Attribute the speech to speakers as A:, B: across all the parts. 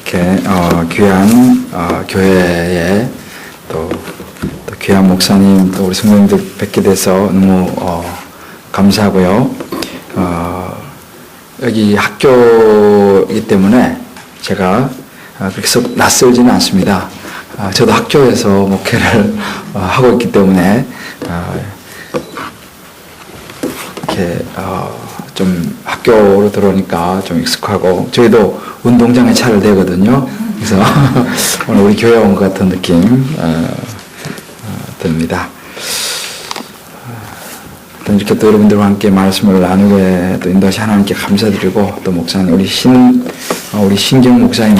A: 이렇게 귀한 교회에 또 귀한 목사님 또 우리 성도님들 뵙게 돼서 너무 감사하고요. 여기 학교이기 때문에 제가 그렇게 썩 낯설지는 않습니다. 저도 학교에서 목회를 하고 있기 때문에 이렇게 좀 학교로 들어오니까 좀 익숙하고, 저희도 운동장에 차를 대거든요. 그래서 오늘 우리 교회 온 것 같은 느낌 듭니다. 이렇게 또 여러분들과 함께 말씀을 나누게 또 인도하신 하나님께 감사드리고, 또 목사님 우리 신경 목사님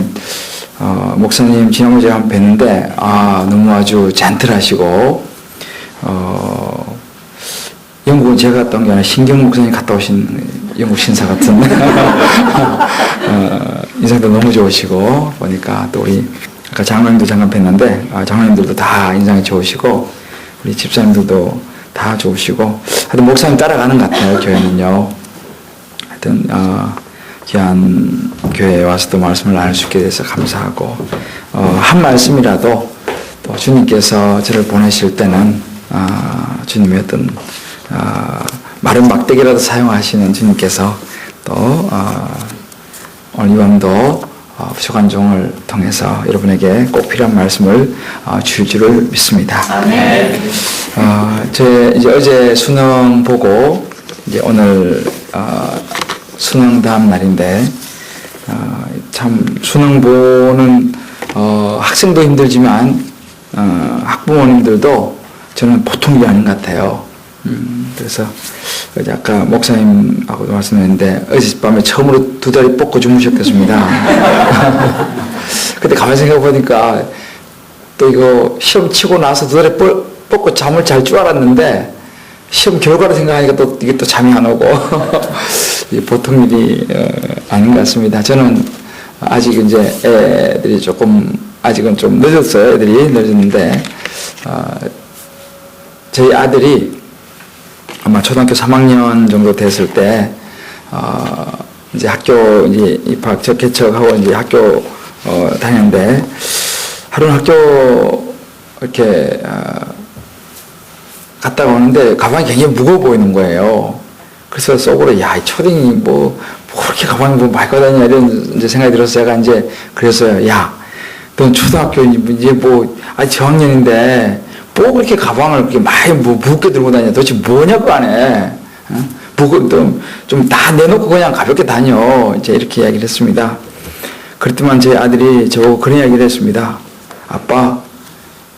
A: 목사님 지난번에 제가 한번 뵀는데 너무 아주 젠틀하시고, 영국은 제가 갔다 온 게 아니라 신경 목사님 갔다 오신 영국 신사 같은 인상도 너무 좋으시고, 보니까 또 우리 아까 장로님도 잠깐 뵀는데 장로님들도 다 인상이 좋으시고, 우리 집사님들도 다 좋으시고, 하여튼 목사님 따라가는 것 같아요. 교회는요. 하여튼 귀한 교회에 와서 또 말씀을 나눌 수 있게 돼서 감사하고, 한 말씀이라도 또 주님께서 저를 보내실 때는 주님의 어떤 마른 막대기라도 사용하시는 주님께서 또 오늘 이 밤도 부족한 종을 통해서 여러분에게 꼭 필요한 말씀을 주실 줄을 믿습니다. 아멘. 이제 어제 수능 보고 이제 오늘 수능 다음 날인데, 참 수능 보는 학생도 힘들지만 학부모님들도 저는 보통 일이 아닌 것 같아요. 그래서 어제 아까 목사님하고도 말씀했는데 어젯밤에 처음으로 두 다리 뻗고 주무셨겠습니다. 근데 가만히 생각해 보니까 또 이거 시험 치고 나서 두 다리 뻗고 잠을 잘 줄 알았는데, 시험 결과를 생각하니까 또 이게 또 잠이 안 오고 보통 일이 아닌 것 같습니다. 저는 아직 이제 애들이 조금 아직은 좀 늦었어요. 애들이 늦었는데 저희 아들이 아마 초등학교 3학년 정도 됐을 때 이제 학교 이제 입학 개척하고 이제 학교 다녔는데, 하루는 학교 이렇게 갔다가 오는데 가방이 굉장히 무거워 보이는 거예요. 그래서 속으로 야, 이 초딩이 뭐 그렇게 가방이 뭐 많이 가다니냐 이런 이제 생각이 들어서 제가 이제 그랬어요. 야, 넌 초등학교 이제 뭐 저학년인데 뭐 그렇게 가방을 그렇게 많이 무겁게 들고 다녀? 도대체 뭐냐 그 안에? 좀 다 내놓고 그냥 가볍게 다녀. 이제 이렇게 이야기를 했습니다. 그랬더만 제 아들이 저보고 그런 이야기를 했습니다. 아빠,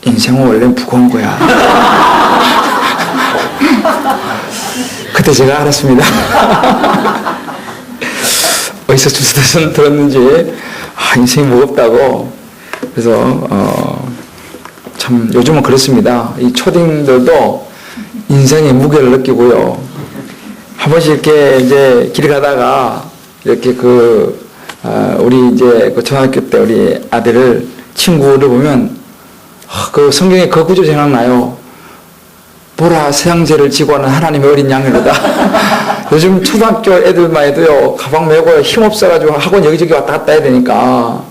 A: 인생은 원래 무거운 거야. 그때 제가 알았습니다. 어디서 주스에서 들었는지 인생이 무겁다고. 그래서 참 요즘은 그렇습니다. 이 초딩들도 인생의 무게를 느끼고요. 한 번씩 이렇게 이제 길 가다가 이렇게 우리 이제 그 초등학교 때 우리 아들을 친구를 보면 그 성경에 그 구절 생각나요. 보라, 세상죄를 지고 하는 하나님의 어린 양이로다. 요즘 초등학교 애들만 해도요, 가방 메고 힘없어가지고 학원 여기저기 왔다 갔다 해야 되니까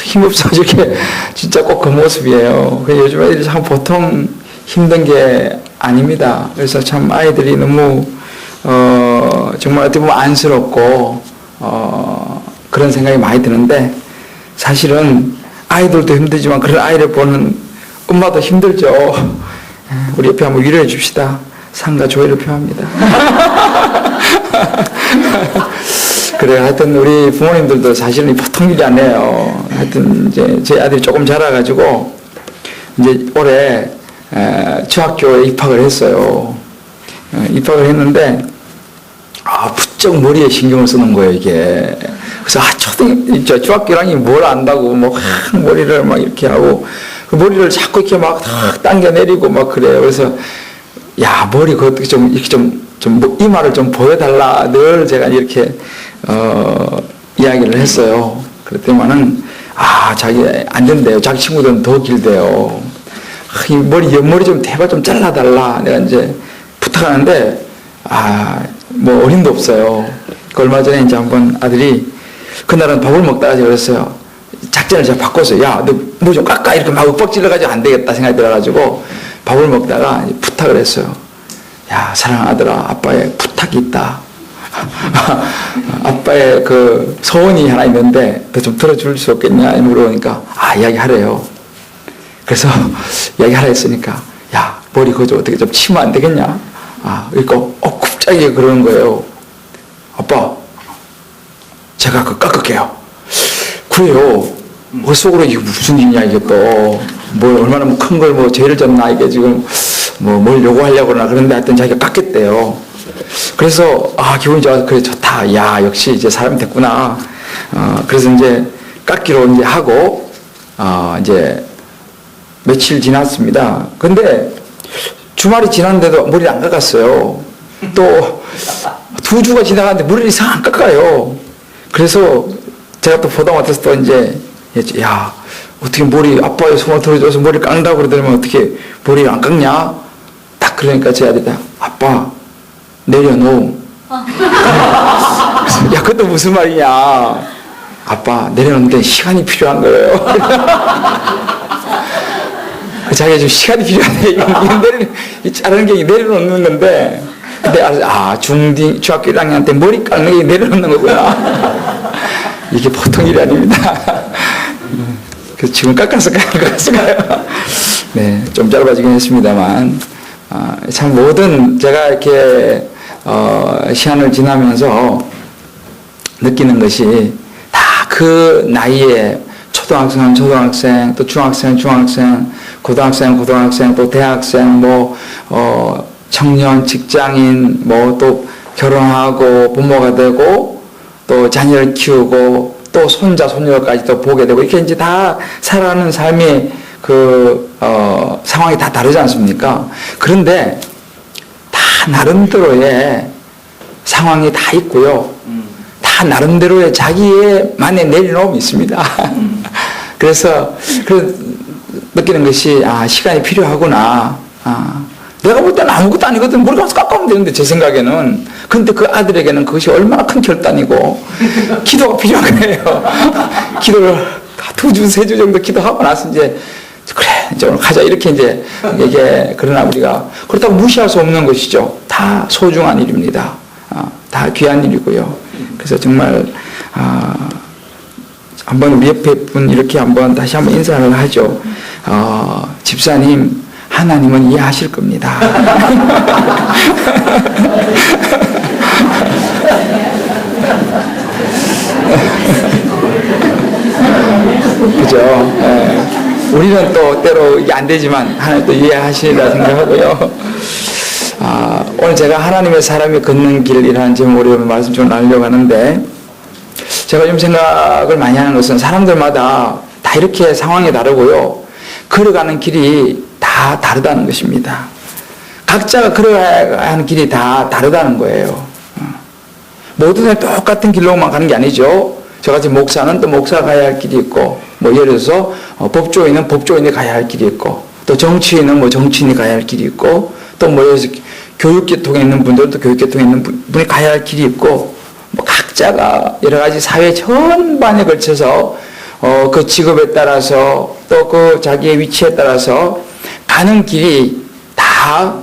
A: 힘없어가지고 진짜 꼭 그 모습이에요. 요즘 애들이 참 보통 힘든 게 아닙니다. 그래서 참 아이들이 너무 정말 어떻게 보면 안쓰럽고 그런 생각이 많이 드는데, 사실은 아이들도 힘들지만 그런 아이를 보는 엄마도 힘들죠. 우리 옆에 한번 위로해 줍시다. 상과 조의를 표합니다. 그래, 하여튼 우리 부모님들도 사실은 보통 일이 아니에요. 하여튼 이제 제 아들이 조금 자라가지고 이제 올해 중학교에 입학을 했어요. 입학을 했는데 부쩍 머리에 신경을 쓰는 거예요, 이게. 그래서 중학교 1학년이 뭘 안다고 머리를 막 이렇게 하고, 그 머리를 자꾸 이렇게 막 당겨 내리고 막 그래요. 그래서 야, 머리 그것도 이렇게 이마를 좀 보여달라 늘 제가 이렇게 이야기를 했어요. 그랬더니만은 자기 안 된대요. 자기 친구들은 더 길대요. 이 옆머리 좀 대박 좀 잘라달라 내가 이제 부탁하는데 뭐 어림도 없어요. 얼마 전에 이제 한번 아들이 그날은 밥을 먹다가 제가 그랬어요. 작전을 제가 바꿨어요. 야, 너 뭐 좀 깎아. 이렇게 막 윽박 질러가지고 안 되겠다 생각이 들어가지고 밥을 먹다가 부탁을 했어요. 야, 사랑하는 아들아, 아빠의 부탁이 있다. 아빠의 그 소원이 하나 있는데 너 좀 들어줄 수 없겠냐? 물어보니까 이야기하래요. 그래서 이야기하라 했으니까 야, 머리 그거 좀 어떻게 좀 치면 안 되겠냐? 그러니까 갑자기 그러는 거예요. 아빠, 제가 그 깎을게요. 그래요. 그 속으로 이게 무슨 일이냐, 이게 또. 뭐, 얼마나 큰 걸 뭐 죄를 졌나, 이게 지금 뭘 요구하려고 그러나. 그런데 하여튼 자기가 깎겠대요. 그래서, 기분이 좋아서, 그래, 좋다. 야, 역시 이제 사람이 됐구나. 그래서 이제 깎기로 이제 하고, 이제 며칠 지났습니다. 근데 주말이 지났는데도 머리를 안 깎았어요. 또 2주가 지나갔는데 머리를 이상 안 깎아요. 그래서 제가 또 보다 못해서 또 이제, 야, 어떻게 머리, 아빠의 손을 들어줘서 머리 깎는다고 그러더니 어떻게 머리를 안 깎냐? 딱 그러니까 제 아들이 아빠, 내려놓음. 야, 그것도 무슨 말이냐? 아빠, 내려놓는데 시간이 필요한 거예요. 자기가 좀 시간이 필요하네. 이거 자르는 게 내려놓는 건데. 근데 중학교 1학년 때 머리 깎는 게 내려놓는 거구나. 이게 보통 일이 아닙니다. 그래서 지금 깎았을까요? 네, 좀 짧아지긴 했습니다만, 참 모든 제가 이렇게, 시간을 지나면서 느끼는 것이 다 그 나이에 초등학생, 또 중학생, 고등학생, 또 대학생, 청년, 직장인, 또 결혼하고 부모가 되고, 또 자녀를 키우고, 또 손자, 손녀까지 또 보게 되고, 이렇게 이제 다 살아가는 삶의 상황이 다 다르지 않습니까? 그런데 다 나름대로의 상황이 다 있고요. 다 나름대로의 자기만의 내려놓음이 있습니다. 그래서 느끼는 것이 시간이 필요하구나. 내가 볼 때는 아무것도 아니거든. 머리 가서 깎으면 되는데 제 생각에는. 근데 그 아들에게는 그것이 얼마나 큰 결단이고 기도가 필요한 거예요. 기도를 2주, 3주 정도 기도하고 나서 이제 그래 이제 오늘 가자 이렇게 이제 이게 그러나 우리가 그렇다고 무시할 수 없는 것이죠. 다 소중한 일입니다. 다 귀한 일이고요. 그래서 정말 한번 우리 옆에 분 이렇게 한번 다시 한번 인사를 하죠. 집사님, 하나님은 이해하실 겁니다. 그죠? 우리는 또 때로 이게 안 되지만 하나님 또 이해하시리라 생각하고요. 오늘 제가 하나님의 사람이 걷는 길이라는 제목으로 말씀 좀 나누려고 하는데, 제가 좀 생각을 많이 하는 것은 사람들마다 다 이렇게 상황이 다르고요. 걸어가는 길이 다 다르다는 것입니다. 각자가 걸어가야 하는 길이 다 다르다는 거예요. 모두는 똑같은 길로만 가는 게 아니죠. 저같이 목사는 또 목사가 가야 할 길이 있고, 예를 들어서 법조인은 법조인이 가야 할 길이 있고, 또 정치인은 정치인이 가야 할 길이 있고, 또 교육계통에 있는 분들은 또 교육계통에 있는 분이 가야 할 길이 있고, 각자가 여러 가지 사회 전반에 걸쳐서 그 직업에 따라서 또 그 자기의 위치에 따라서 가는 길이 다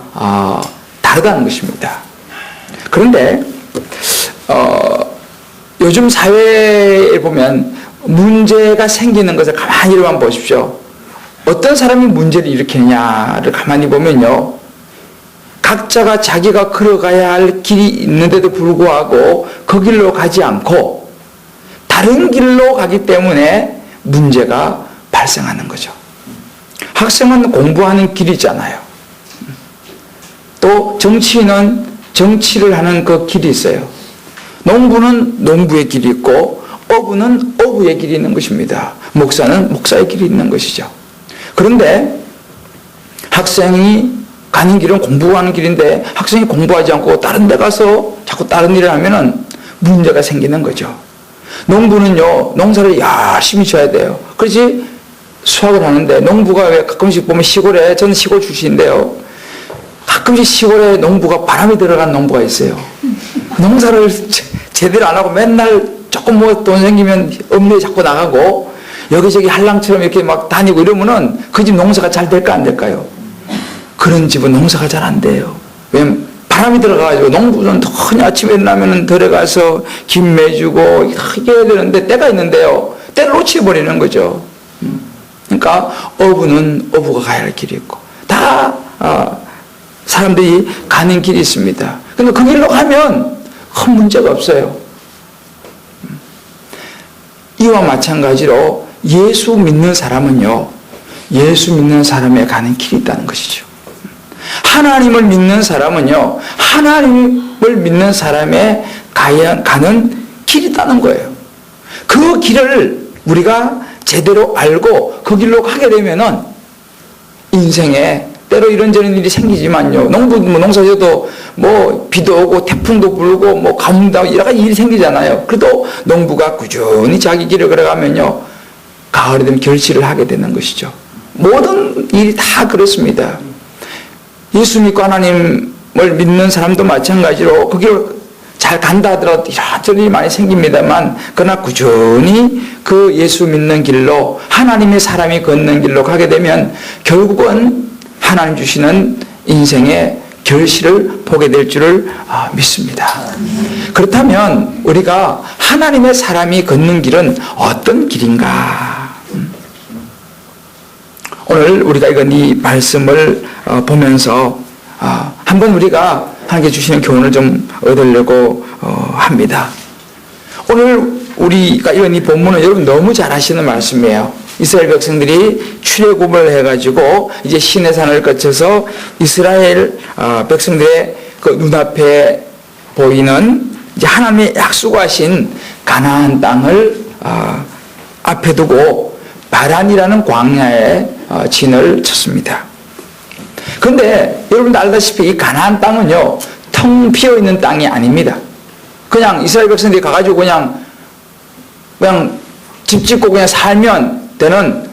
A: 다르다는 것입니다. 그런데 요즘 사회에 보면 문제가 생기는 것을 가만히만 보십시오. 어떤 사람이 문제를 일으키느냐를 가만히 보면요, 각자가 자기가 걸어가야 할 길이 있는데도 불구하고 그 길로 가지 않고 다른 길로 가기 때문에 문제가 발생하는 거죠. 학생은 공부하는 길이잖아요. 또 정치인은 정치를 하는 그 길이 있어요. 농부는 농부의 길이 있고 어부는 어부의 길이 있는 것입니다. 목사는 목사의 길이 있는 것이죠. 그런데 학생이 가는 길은 공부하는 길인데 학생이 공부하지 않고 다른 데 가서 자꾸 다른 일을 하면은 문제가 생기는 거죠. 농부는요, 농사를 열심히 져야 돼요. 그렇지 수확을 하는데, 농부가 왜 가끔씩 보면 시골에, 저는 시골 출신인데요, 가끔씩 시골에 농부가 바람이 들어간 농부가 있어요. 농사를 제대로 안 하고 맨날 조금 뭐 돈 생기면 읍내에 자꾸 나가고 여기저기 한랑처럼 이렇게 막 다니고 이러면은 그 집 농사가 잘 될까 안 될까요? 그런 집은 농사가 잘 안 돼요. 왜냐면 바람이 들어가가지고 농부는 흔히 아침에 일어나면 들어가서 김 매주고 이게 해야 되는데 때가 있는데요. 때를 놓쳐버리는 거죠. 그러니까 어부는 어부가 가야 할 길이 있고 다 사람들이 가는 길이 있습니다. 근데 그 길로 가면 큰 문제가 없어요. 이와 마찬가지로 예수 믿는 사람은요, 예수 믿는 사람에 가는 길이 있다는 것이죠. 하나님을 믿는 사람은요, 하나님을 믿는 사람에 가는 길이 있다는 거예요. 그 길을 우리가 제대로 알고 그 길로 가게 되면은 인생에 때로 이런저런 일이 생기지만요, 농사져도 뭐 비도 오고 태풍도 불고 뭐 가뭄도 여러 가지 일이 생기잖아요. 그래도 농부가 꾸준히 자기 길을 걸어가면요, 가을이 되면 결실을 하게 되는 것이죠. 모든 일이 다 그렇습니다. 예수 믿고 하나님을 믿는 사람도 마찬가지로 그 길을 잘 간다 하더라도 이런저런 일이 많이 생깁니다만, 그러나 꾸준히 그 예수 믿는 길로, 하나님의 사람이 걷는 길로 가게 되면 결국은 하나님 주시는 인생의 결실을 보게 될 줄을 믿습니다. 그렇다면 우리가 하나님의 사람이 걷는 길은 어떤 길인가? 오늘 우리가 이 말씀을 보면서 한번 우리가 하나님께 주시는 교훈을 좀 얻으려고 합니다. 오늘 우리가 이 본문은 여러분 너무 잘 아시는 말씀이에요. 이스라엘 백성들이 출애굽을 해가지고 이제 시내산을 거쳐서 이스라엘 백성들의 그 눈앞에 보이는 이제 하나님의 약속하신 가나안 땅을 앞에 두고 바란이라는 광야에 진을 쳤습니다. 그런데 여러분도 알다시피 이 가나안 땅은요, 텅 비어 있는 땅이 아닙니다. 그냥 이스라엘 백성들이 가가지고 그냥 집 짓고 그냥 살면 되는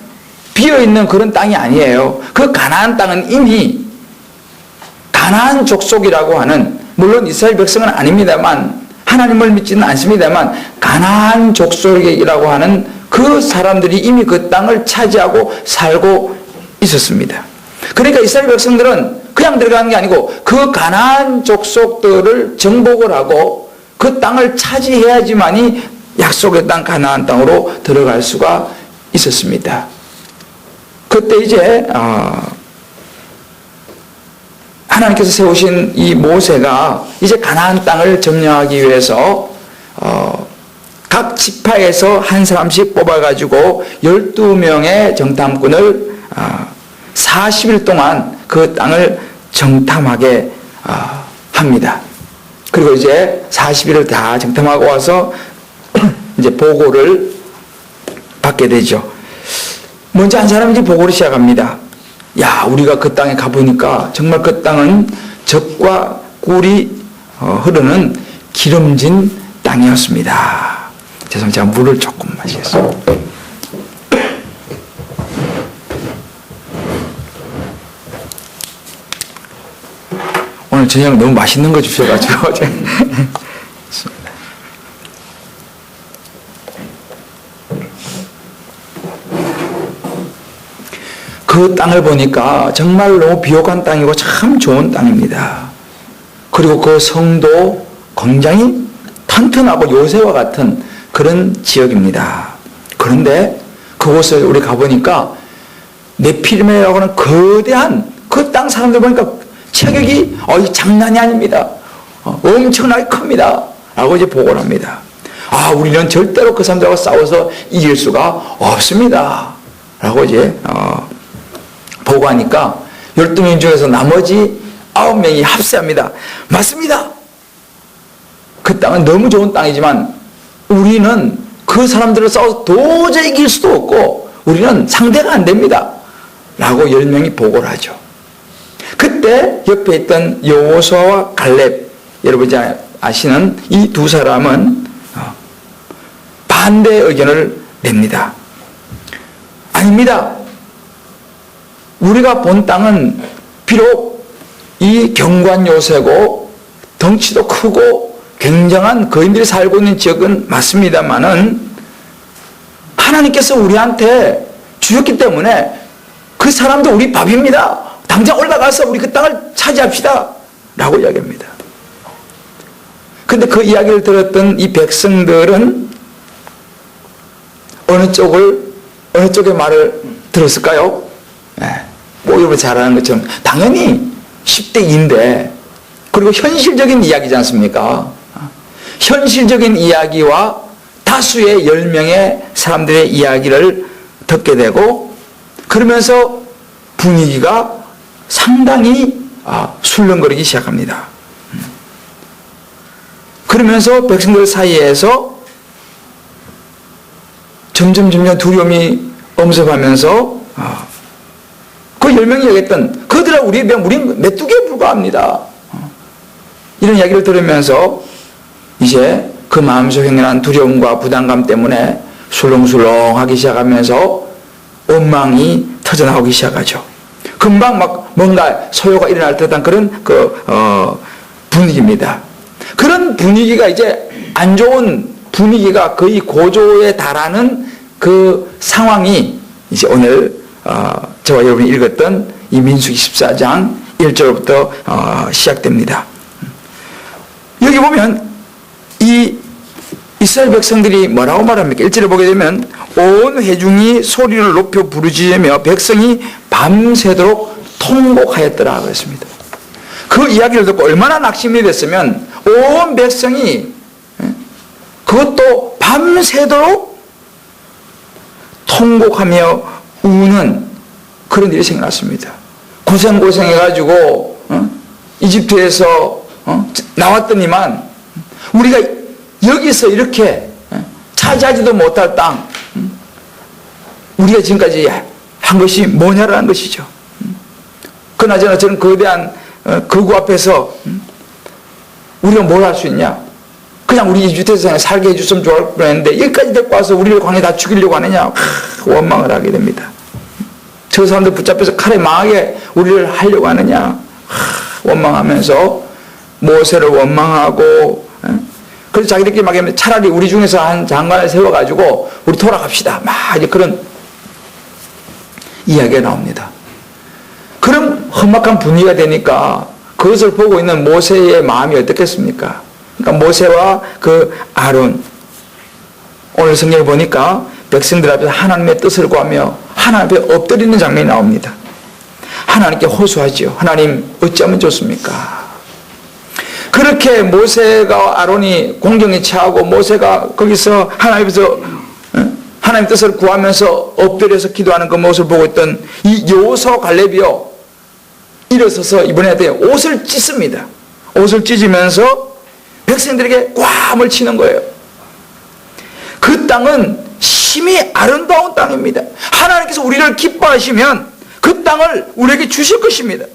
A: 비어있는 그런 땅이 아니에요. 그 가나안 땅은 이미 가나안 족속이라고 하는, 물론 이스라엘 백성은 아닙니다만, 하나님을 믿지는 않습니다만, 가나안 족속이라고 하는 그 사람들이 이미 그 땅을 차지하고 살고 있었습니다. 그러니까 이스라엘 백성들은 그냥 들어가는 게 아니고 그 가나안 족속들을 정복을 하고 그 땅을 차지해야지만이 약속의 땅 가나안 땅으로 들어갈 수가 있었습니다. 그때 이제 하나님께서 세우신 이 모세가 이제 가나안 땅을 점령하기 위해서 각 지파에서 한 사람씩 뽑아가지고 12명의 정탐꾼을 40일 동안 그 땅을 정탐하게 합니다. 그리고 이제 40일을 다 정탐하고 와서 이제 보고를 받게 되죠. 먼저 한 사람이 이제 보고를 시작합니다. 야, 우리가 그 땅에 가보니까 정말 그 땅은 젖과 꿀이 흐르는 기름진 땅이었습니다. 죄송합니다. 제가 물을 조금 마시겠습니다. 오늘 저녁 너무 맛있는 거 주셔가지고 그 땅을 보니까 정말 너무 비옥한 땅이고 참 좋은 땅입니다. 그리고 그 성도 굉장히 튼튼하고 요새와 같은 그런 지역입니다. 그런데 그곳을 우리 가보니까 네피림이라고 하는 거대한 그 땅 사람들 보니까 체격이 장난이 아닙니다. 엄청나게 큽니다. 라고 이제 보고를 합니다. 우리는 절대로 그 사람들하고 싸워서 이길 수가 없습니다. 라고 이제 보고하니까 12명 중에서 나머지 9명이 합세합니다. 맞습니다. 그 땅은 너무 좋은 땅이지만 우리는 그 사람들을 싸워서 도저히 이길 수도 없고 우리는 상대가 안 됩니다. 라고 10명이 보고를 하죠. 그때 옆에 있던 여호수아와 갈렙, 여러분이 아시는 이 두 사람은 반대 의견을 냅니다. 아닙니다. 우리가 본 땅은 비록 이 경관 요새고 덩치도 크고 굉장한 거인들이 살고 있는 지역은 맞습니다만은 하나님께서 우리한테 주셨기 때문에 그 사람도 우리 밥입니다. 당장 올라가서 우리 그 땅을 차지합시다. 라고 이야기합니다. 근데 그 이야기를 들었던 이 백성들은 어느 쪽의 말을 들었을까요? 뭐 여러분 잘 아는 것처럼 당연히 10대 2인데 그리고 현실적인 이야기지 않습니까? 현실적인 이야기와 다수의 10명의 사람들의 이야기를 듣게 되고 그러면서 분위기가 상당히 술렁거리기 시작합니다. 그러면서 백성들 사이에서 점점 두려움이 엄습하면서 그 10명이 얘기했던 그들아 우리의 병 우리는 메뚜기에 불과합니다. 이런 이야기를 들으면서 이제 그 마음속 행연한 두려움과 부담감 때문에 술렁술렁하기 시작하면서 원망이 터져나오기 시작하죠. 금방 막 뭔가 소요가 일어날 듯한 그런 분위기입니다. 그런 분위기가 이제 안 좋은 분위기가 거의 고조에 달하는 그 상황이 이제 오늘 저와 여러분이 읽었던 이 민수기 14장 1절부터 시작됩니다. 여기 보면 이 이스라엘 백성들이 뭐라고 말합니까? 1절을 보게 되면 온 회중이 소리를 높여 부르짖으며 백성이 밤새도록 통곡하였더라 그랬습니다. 그 이야기를 듣고 얼마나 낙심이 됐으면 온 백성이 그것도 밤새도록 통곡하며 우는 그런 일이 생겨났습니다. 고생해가지고 이집트에서 나왔더니만 우리가 여기서 이렇게 차지하지도 못할 땅 우리가 지금까지 한 것이 뭐냐라는 것이죠. 그나저나 저는 거대한 거구 앞에서 우리가 뭘 할 수 있냐? 그냥 우리 이집트에서 살게 해줬으면 좋을 뻔했는데 여기까지 데리고 와서 우리를 광야에 다 죽이려고 하느냐? 원망을 하게 됩니다. 저 사람들 붙잡혀서 칼에 망하게 우리를 하려고 하느냐? 원망하면서 모세를 원망하고 그래서 자기들끼리 막 하면 차라리 우리 중에서 한 장관을 세워가지고 우리 돌아갑시다. 막 이제 그런 이야기가 나옵니다. 그럼 험악한 분위기가 되니까 그것을 보고 있는 모세의 마음이 어떻겠습니까? 그러니까 모세와 그 아론 오늘 성경을 보니까 백성들 앞에서 하나님의 뜻을 구하며 하나님 앞에 엎드리는 장면이 나옵니다. 하나님께 호소하지요. 하나님 어찌하면 좋습니까? 그렇게 모세가 아론이 공경에 처하고 모세가 거기서 하나님께서 하나님 뜻을 구하면서 엎드려서 기도하는 그 모습을 보고 있던 이 여호수아 갈렙이요 일어서서 이번에 옷을 찢습니다. 옷을 찢으면서 백성들에게 꽝을 치는 거예요. 그 땅은 심히 아름다운 땅입니다. 하나님께서 우리를 기뻐하시면 그 땅을 우리에게 주실 것입니다.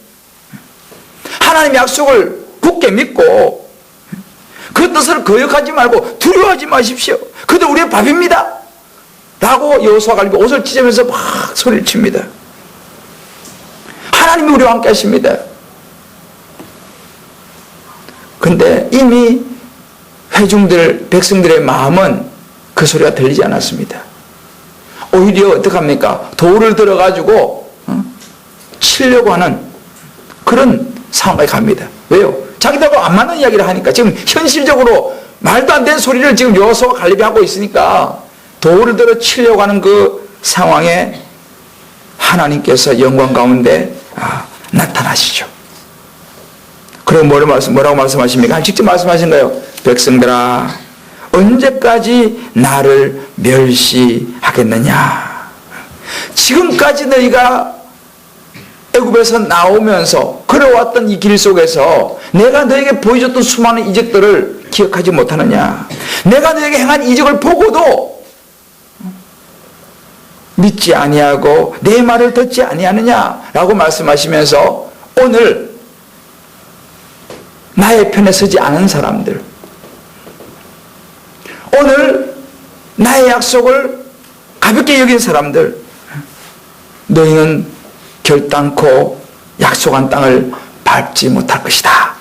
A: 하나님의 약속을 굳게 믿고 그 뜻을 거역하지 말고 두려워하지 마십시오. 그들 우리의 밥입니다. 라고 여호수아 갈렙이 옷을 찢으면서 막 소리를 칩니다. 하나님이 우리와 함께 하십니다. 근데 이미 회중들, 백성들의 마음은 그 소리가 들리지 않았습니다. 오히려 어떡합니까? 돌을 들어가지고 치려고 하는 그런 상황까지 갑니다. 왜요? 자기들하고 안 맞는 이야기를 하니까 지금 현실적으로 말도 안 되는 소리를 지금 여호수아 갈렙이 하고 있으니까 돌을 들어 치려고 하는 그 상황에 하나님께서 영광 가운데 나타나시죠. 그리고 뭐라고 말씀하십니까? 직접 말씀하신 거예요. 백성들아 언제까지 나를 멸시하겠느냐? 지금까지 너희가 애굽에서 나오면서 걸어왔던 이 길 속에서 내가 너에게 보여줬던 수많은 이적들을 기억하지 못하느냐? 내가 너에게 행한 이적을 보고도 믿지 아니하고 내 말을 듣지 아니하느냐라고 말씀하시면서 오늘 나의 편에 서지 않은 사람들, 오늘 나의 약속을 가볍게 여긴 사람들, 너희는 결단코 약속한 땅을 밟지 못할 것이다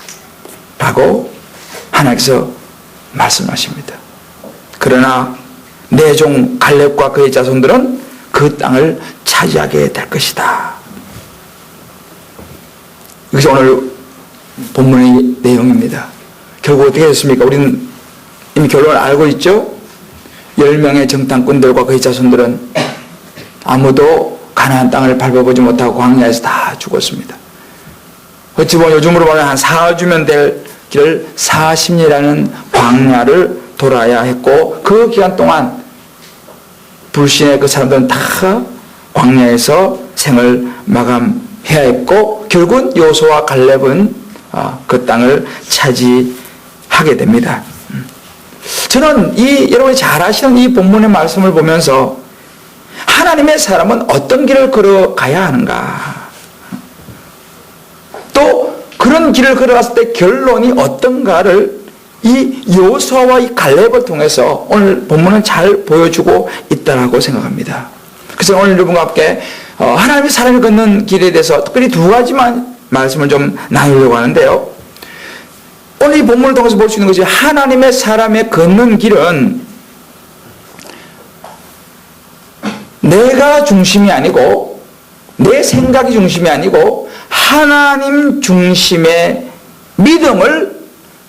A: 라고 하나님께서 말씀하십니다. 그러나 내 종 갈렙과 그의 자손들은 그 땅을 차지하게 될 것이다. 이것이 오늘 본문의 내용입니다. 결국 어떻게 됐습니까? 우리는 이미 결론을 알고 있죠? 10명의 정탐꾼들과 그의 자손들은 아무도 가나안 땅을 밟아보지 못하고 광야에서 다 죽었습니다. 어찌 보면 요즘으로 보면 한 4주면 될 길을 40리라는 광야를 돌아야 했고, 그 기간 동안 불신의 그 사람들은 다 광야에서 생을 마감해야 했고, 결국은 여호수아와 갈렙은 그 땅을 차지하게 됩니다. 저는 여러분이 잘 아시는 이 본문의 말씀을 보면서 하나님의 사람은 어떤 길을 걸어가야 하는가, 또 그런 길을 걸어갔을 때 결론이 어떤가를 이 여호수아와 이 갈렙을 통해서 오늘 본문은 잘 보여주고 있다고 생각합니다. 그래서 오늘 여러분과 함께 하나님의 사람이 걷는 길에 대해서 특별히 두 가지만 말씀을 좀 나누려고 하는데요. 오늘 이 본문을 통해서 볼 수 있는 것이, 하나님의 사람의 걷는 길은 내가 중심이 아니고, 내 생각이 중심이 아니고 하나님 중심의 믿음을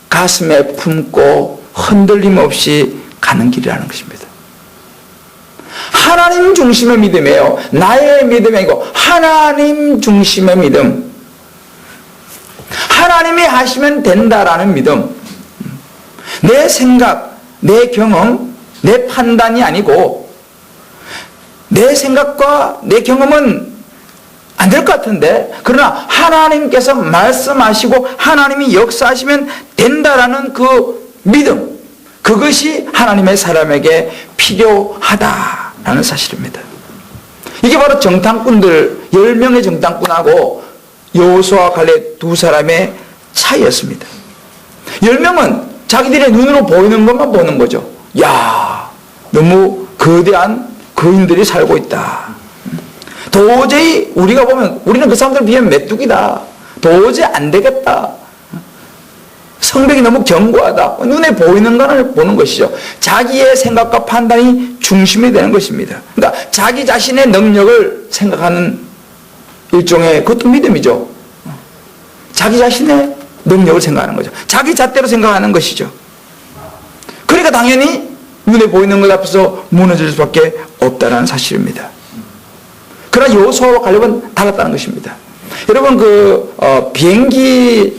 A: 가슴에 품고 흔들림 없이 가는 길이라는 것입니다. 하나님 중심의 믿음이에요. 나의 믿음이 아니고 하나님 중심의 믿음. 하나님이 하시면 된다라는 믿음. 내 생각, 내 경험, 내 판단이 아니고, 내 생각과 내 경험은 안 될 것 같은데, 그러나 하나님께서 말씀하시고 하나님이 역사하시면 된다라는 그 믿음, 그것이 하나님의 사람에게 필요하다라는 사실입니다. 이게 바로 정탐꾼들, 10명의 정탐꾼하고 여호수아와 갈렙 두 사람의 차이였습니다. 10명은 자기들의 눈으로 보이는 것만 보는 거죠. 야, 너무 거대한 거인들이 살고 있다. 도저히 우리가 보면, 우리는 그 사람들 비하면 메뚜기다. 도저히 안 되겠다. 성벽이 너무 견고하다. 눈에 보이는 것을 보는 것이죠. 자기의 생각과 판단이 중심이 되는 것입니다. 그러니까 자기 자신의 능력을 생각하는 일종의, 그것도 믿음이죠. 자기 자신의 능력을 생각하는 거죠. 자기 잣대로 생각하는 것이죠. 그러니까 당연히 눈에 보이는 것 앞에서 무너질 수밖에 없다는 사실입니다. 그러나 여호수아와 갈렙은 달랐다는 것입니다. 여러분, 비행기,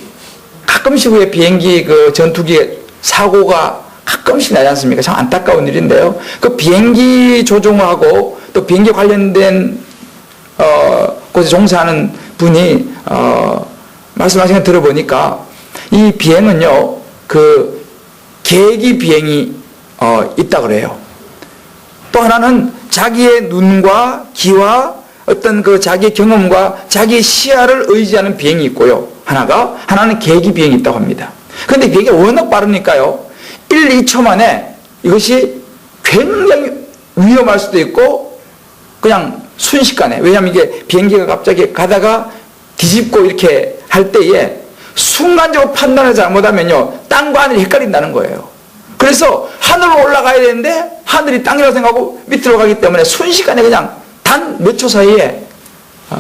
A: 가끔씩 왜 비행기 전투기 사고가 가끔씩 나지 않습니까? 참 안타까운 일인데요. 그 비행기 조종하고 또 비행기 관련된 곳에 종사하는 분이 말씀하신 거 들어보니까, 이 비행은요, 계기 비행이 있다 그래요. 또 하나는 자기의 눈과 귀와 어떤 자기의 경험과 자기의 시야를 의지하는 비행이 있고요. 하나는 계기 비행이 있다고 합니다. 그런데 비행이 워낙 빠르니까요, 1, 2초 만에 이것이 굉장히 위험할 수도 있고, 그냥 순식간에, 왜냐하면 이게 비행기가 갑자기 가다가 뒤집고 이렇게 할 때에 순간적으로 판단을 잘못하면요, 땅과 하늘이 헷갈린다는 거예요. 그래서 하늘로 올라가야 되는데 하늘이 땅이라고 생각하고 밑으로 가기 때문에 순식간에 그냥 단 몇 초 사이에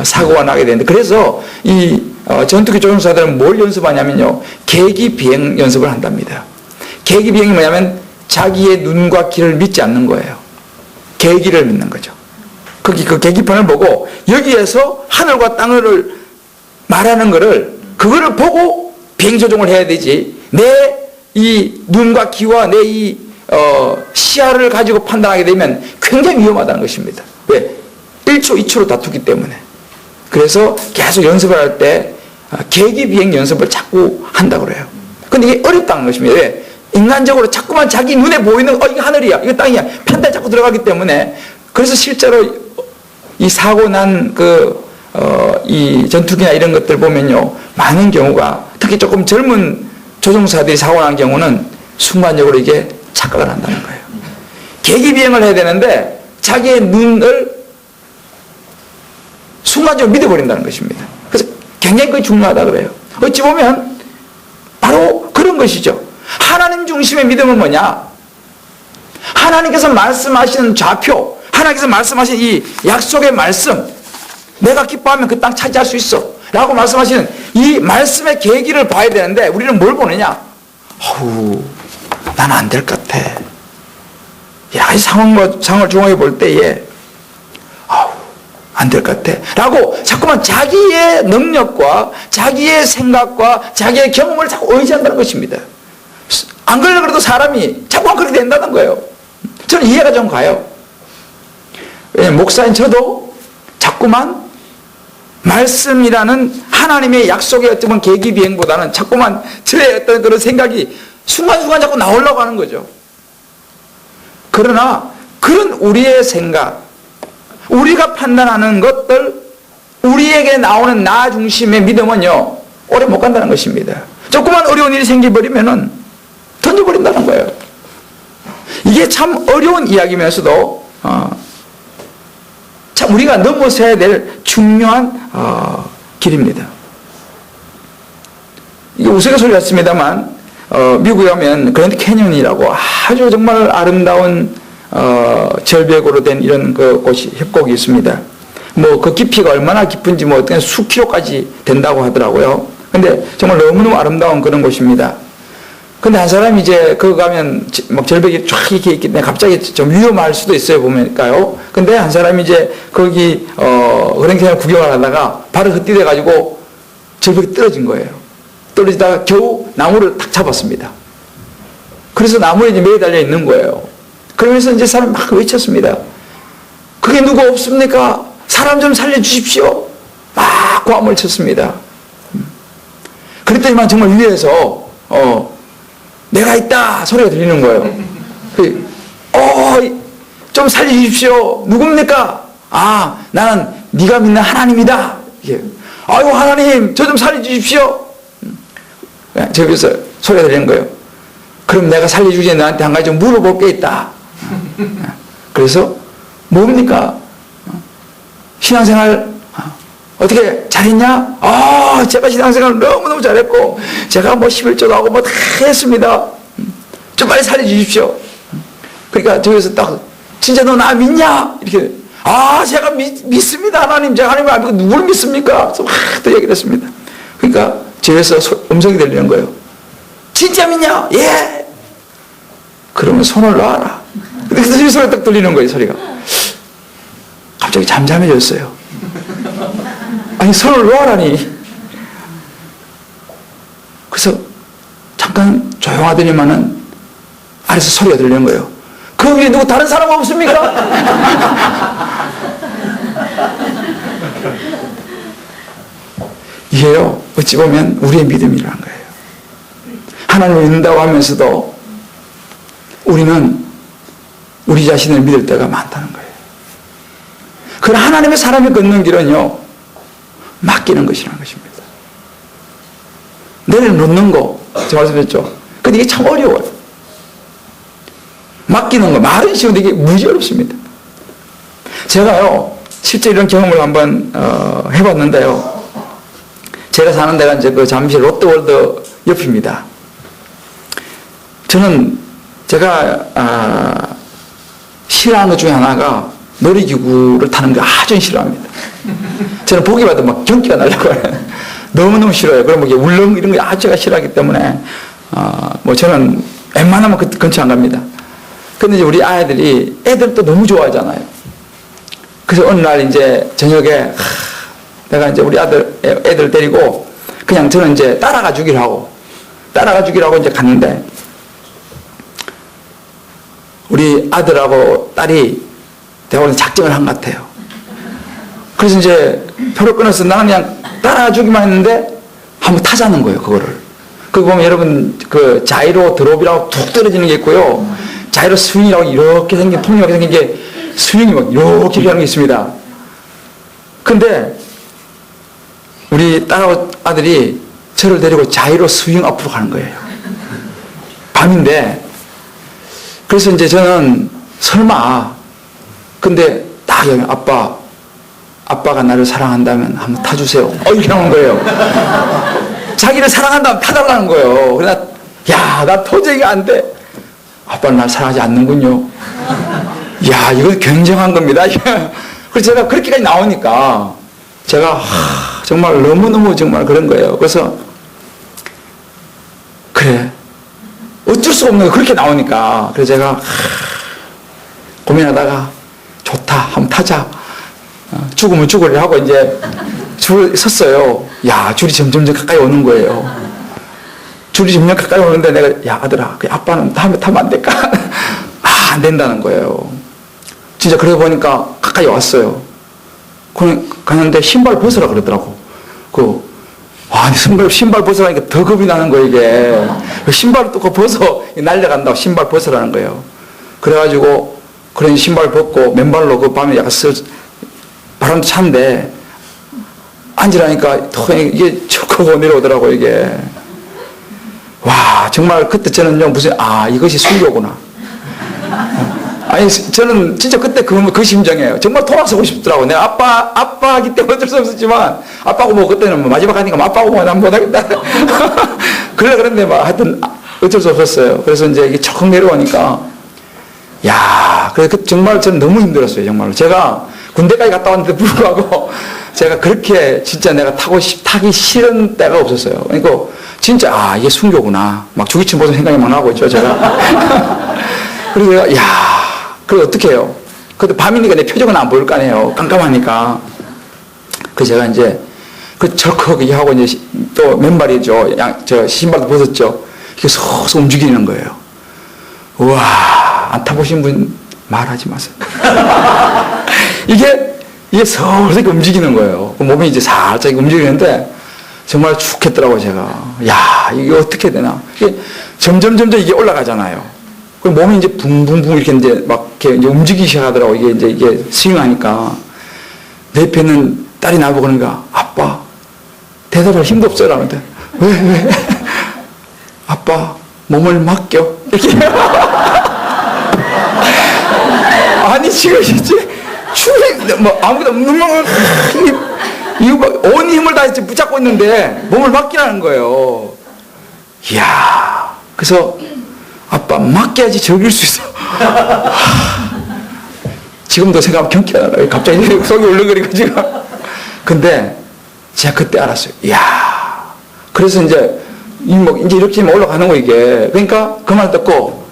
A: 사고가 나게 되는데, 그래서 이 전투기 조종사들은 뭘 연습하냐면요, 계기 비행 연습을 한답니다. 계기 비행이 뭐냐면 자기의 눈과 귀를 믿지 않는 거예요. 계기를 믿는 거죠. 거기 그 계기판을 보고 여기에서 하늘과 땅을 말하는 그거를 보고 비행 조종을 해야 되지, 내 이 눈과 귀와 내 이 시야를 가지고 판단하게 되면 굉장히 위험하다는 것입니다. 왜? 1초, 2초로 다투기 때문에. 그래서 계속 연습을 할 때 계기 비행 연습을 자꾸 한다고 그래요. 근데 이게 어렵다는 것입니다. 왜? 인간적으로 자꾸만 자기 눈에 보이는, 이거 하늘이야, 이거 땅이야, 판단이 자꾸 들어가기 때문에. 그래서 실제로 이 사고 난 이 전투기나 이런 것들 보면요, 많은 경우가, 특히 조금 젊은 조종사들이 사고 난 경우는 순간적으로 이게 착각을 한다는 거예요. 계기 비행을 해야 되는데 자기의 눈을 순간적으로 믿어버린다는 것입니다. 그래서 굉장히 그게 중요하다 그래요. 어찌 보면 바로 그런 것이죠. 하나님 중심의 믿음은 뭐냐? 하나님께서 말씀하시는 좌표, 하나님께서 말씀하신 이 약속의 말씀, 내가 기뻐하면 그 땅 차지할 수 있어 라고 말씀하시는 이 말씀의 계기를 봐야 되는데, 우리는 뭘 보느냐? 나는 안 될 것 같아. 여러 가지 상황을 종합해 볼 때에 안 될 것 같아 라고 자꾸만 자기의 능력과 자기의 생각과 자기의 경험을 자꾸 의지한다는 것입니다. 안 그러려고 해도 사람이 자꾸만 그렇게 된다는 거예요. 저는 이해가 좀 가요. 왜냐하면 목사인 저도 자꾸만 말씀이라는 하나님의 약속의 어떤 계기 비행보다는 자꾸만 저의 어떤 그런 생각이 순간순간 자꾸 나오려고 하는 거죠. 그러나 그런 우리의 생각, 우리가 판단하는 것들, 우리에게 나오는 나 중심의 믿음은요, 오래 못 간다는 것입니다. 조그만 어려운 일이 생겨버리면은 던져버린다는 거예요. 이게 참 어려운 이야기면서도 참 우리가 넘어서야 될 중요한 길입니다. 이게 우스갯소리 같습니다만 미국에 가면 그랜드 캐년이라고 아주 정말 아름다운 절벽으로 된 이런 그 곳이 협곡이 있습니다. 뭐 그 깊이가 얼마나 깊은지 뭐 어떤 수킬로까지 된다고 하더라고요. 근데 정말 너무너무 아름다운 그런 곳입니다. 근데 한 사람이 이제 거기 가면 막 절벽이 쫙 이렇게 있기 때문에 갑자기 좀 위험할 수도 있어요, 보면까요. 근데 한 사람이 이제 거기 그런 그냥 구경을 하다가 발을 헛디뎌 가지고 절벽이 떨어진 거예요. 떨어지다가 겨우 나무를 탁 잡았습니다. 그래서 나무에 이제 매달려 있는 거예요. 그러면서 이제 사람 막 외쳤습니다. 그게 누구 없습니까? 사람 좀 살려주십시오. 막 고함을 쳤습니다. 그랬더니만 정말 위에서 내가 있다 소리가 들리는 거예요. 좀 살려주십시오. 누굽니까? 나는 네가 믿는 하나님이다. 아유 하나님 저 좀 살려주십시오. 저기서 소리가 들리는 거예요. 그럼 내가 살려주지 너한테 한 가지 좀 물어볼 게 있다. 그래서 뭡니까? 신앙생활 어떻게 잘했냐? 제가 신앙생활 너무너무 잘했고 제가 뭐 11조도 하고 뭐 다 했습니다. 좀 빨리 살려주십시오. 그러니까 저기서 딱 진짜 너 나 믿냐? 이렇게 제가 믿습니다 하나님. 제가 하나님 안 믿고 누구를 믿습니까? 그래서 막 또 얘기를 했습니다. 그러니까 저기서 음성이 들리는 거예요. 진짜 믿냐? 예. 그러면 손을 놔라. 그래서 이 소리가 딱 들리는 거예요. 소리가 갑자기 잠잠해졌어요. 아니 손을 놓아라니. 그래서 잠깐 조용하더니만은 아래서 소리가 들리는 거예요. 그 위에 누구 다른 사람 없습니까? 이게요 어찌 보면 우리의 믿음이라는 거예요. 하나님을 믿는다고 하면서도 우리는 우리 자신을 믿을 때가 많다는 거예요. 그러나 하나님의 사람이 걷는 길은요 맡기는 것이라는 것입니다. 내려놓는 거 제가 말씀드렸죠. 근데 이게 참 어려워요. 맡기는 거 말은 쉬운데 이게 무지 어렵습니다. 제가요 실제 이런 경험을 한번 해봤는데요. 제가 사는 데가 이제 그 잠실 롯데월드 옆입니다. 저는 제가 싫어하는 것 중에 하나가 놀이기구를 타는 거 아주 싫어합니다. 저는 보기마다 막 경기가 나려고 해요. 너무너무 싫어요. 그럼 뭐 울렁 이런 거 아주 싫어하기 때문에 뭐 저는 웬만하면 그 근처 안 갑니다. 근데 이제 우리 아이들이 애들 또 너무 좋아하잖아요. 그래서 어느 날 이제 저녁에 내가 이제 우리 애들 데리고 그냥 저는 이제 따라가 주기로 하고 이제 갔는데 우리 아들하고 딸이 내가 오늘 작정을 한 것 같아요. 그래서 이제 표를 끊어서 나는 그냥 따라가 주기만 했는데 한번 타자는 거예요, 그거를. 그거 보면 여러분 그 자이로 드롭이라고 툭 떨어지는 게 있고요. 자이로 스윙이라고 이렇게 생긴 통이라고 생긴 게 스윙이 막 이렇게 하는 게 있습니다. 근데 우리 딸하고 아들이 저를 데리고 자이로 스윙 앞으로 가는 거예요. 밤인데 그래서 이제 저는 설마 근데 딱 아빠가 나를 사랑한다면 한번 타주세요. 이렇게 나오는 거예요. 자기를 사랑한다면 타달라는 거예요. 그러나 야, 나 도저히 안 돼. 아빠는 날 사랑하지 않는군요. 야, 이건 굉장한 겁니다. 그래서 제가 그렇게까지 나오니까 제가 정말 너무너무 정말 그런 거예요. 그래서 그래, 어쩔 수가 없는 거 그렇게 나오니까 그래서 제가 고민하다가 좋다, 한번 타자. 죽으면 죽으려 하고 이제 줄 섰어요. 야, 줄이 점점 가까이 오는 거예요. 줄이 점점 가까이 오는데 내가, 야, 아들아, 아빠는 다음에 타면 안 될까? 안 된다는 거예요. 진짜 그래 보니까 가까이 왔어요. 가는데 신발 벗으라 그러더라고. 신발 벗으라니까 더 겁이 나는 거예요, 이게. 신발을 또 벗어, 날려간다고 신발 벗으라는 거예요. 그래가지고, 그런 신발 벗고 맨발로 그 밤에 약간 바람도 찬데, 앉으라니까 더 이게 척하고 내려오더라고, 이게. 와, 정말 그때 저는요, 이것이 순교구나. 아니, 저는 진짜 그때 그 심정이에요. 정말 돌아서고 싶더라고. 내가 아빠기 때문에 어쩔 수 없었지만, 아빠고 뭐 그때는 마지막 하니까 아빠고 뭐 난 못하겠다. 그런데 하여튼 어쩔 수 없었어요. 그래서 이제 이게 척 내려오니까, 야, 그래서 정말 저는 너무 힘들었어요, 정말로. 제가 군대까지 갔다 왔는데 불구하고, 제가 그렇게 진짜 내가 타기 싫은 때가 없었어요. 그러니까 진짜, 이게 순교구나. 막 주기침 보는 생각이 막 나고 있죠, 제가. 그래서 내가, 그래, 어떻게 해요? 근데 밤이니까 내 표정은 안 보일 거 아니에요. 깜깜하니까. 그래서 제가 이제, 절컥 하고 이제 또 맨발이죠. 저 신발도 벗었죠. 이게 서서 움직이는 거예요. 우와, 안 타보신 분 말하지 마세요. 이게 서서 움직이는 거예요. 몸이 이제 살짝 움직이는데, 정말 죽겠더라고요, 제가. 야, 이게 어떻게 되나. 이게 점점 이게 올라가잖아요. 몸이 이제 붕붕붕 이렇게 이제 막 이렇게 움직이기 시작하더라고. 이게 스윙하니까. 내 옆에 있는 딸이 나보고 그러니까, 아빠, 대답할 힘도 없어요. 라는데, 왜? 아빠, 몸을 맡겨. 이렇게. 아니, 지금 이제, 아무것도 없는 온 힘을 다 이제 붙잡고 있는데, 몸을 맡기라는 거예요. 이야. 그래서, 아빠, 맡겨야지 즐길 수 있어. 지금도 생각하면 경기가 나요. 갑자기 속이 울렁거리고 지금. 근데 제가 그때 알았어요. 이야. 그래서 이제 이렇게 올라가는 거 이게. 그러니까 그 말 듣고,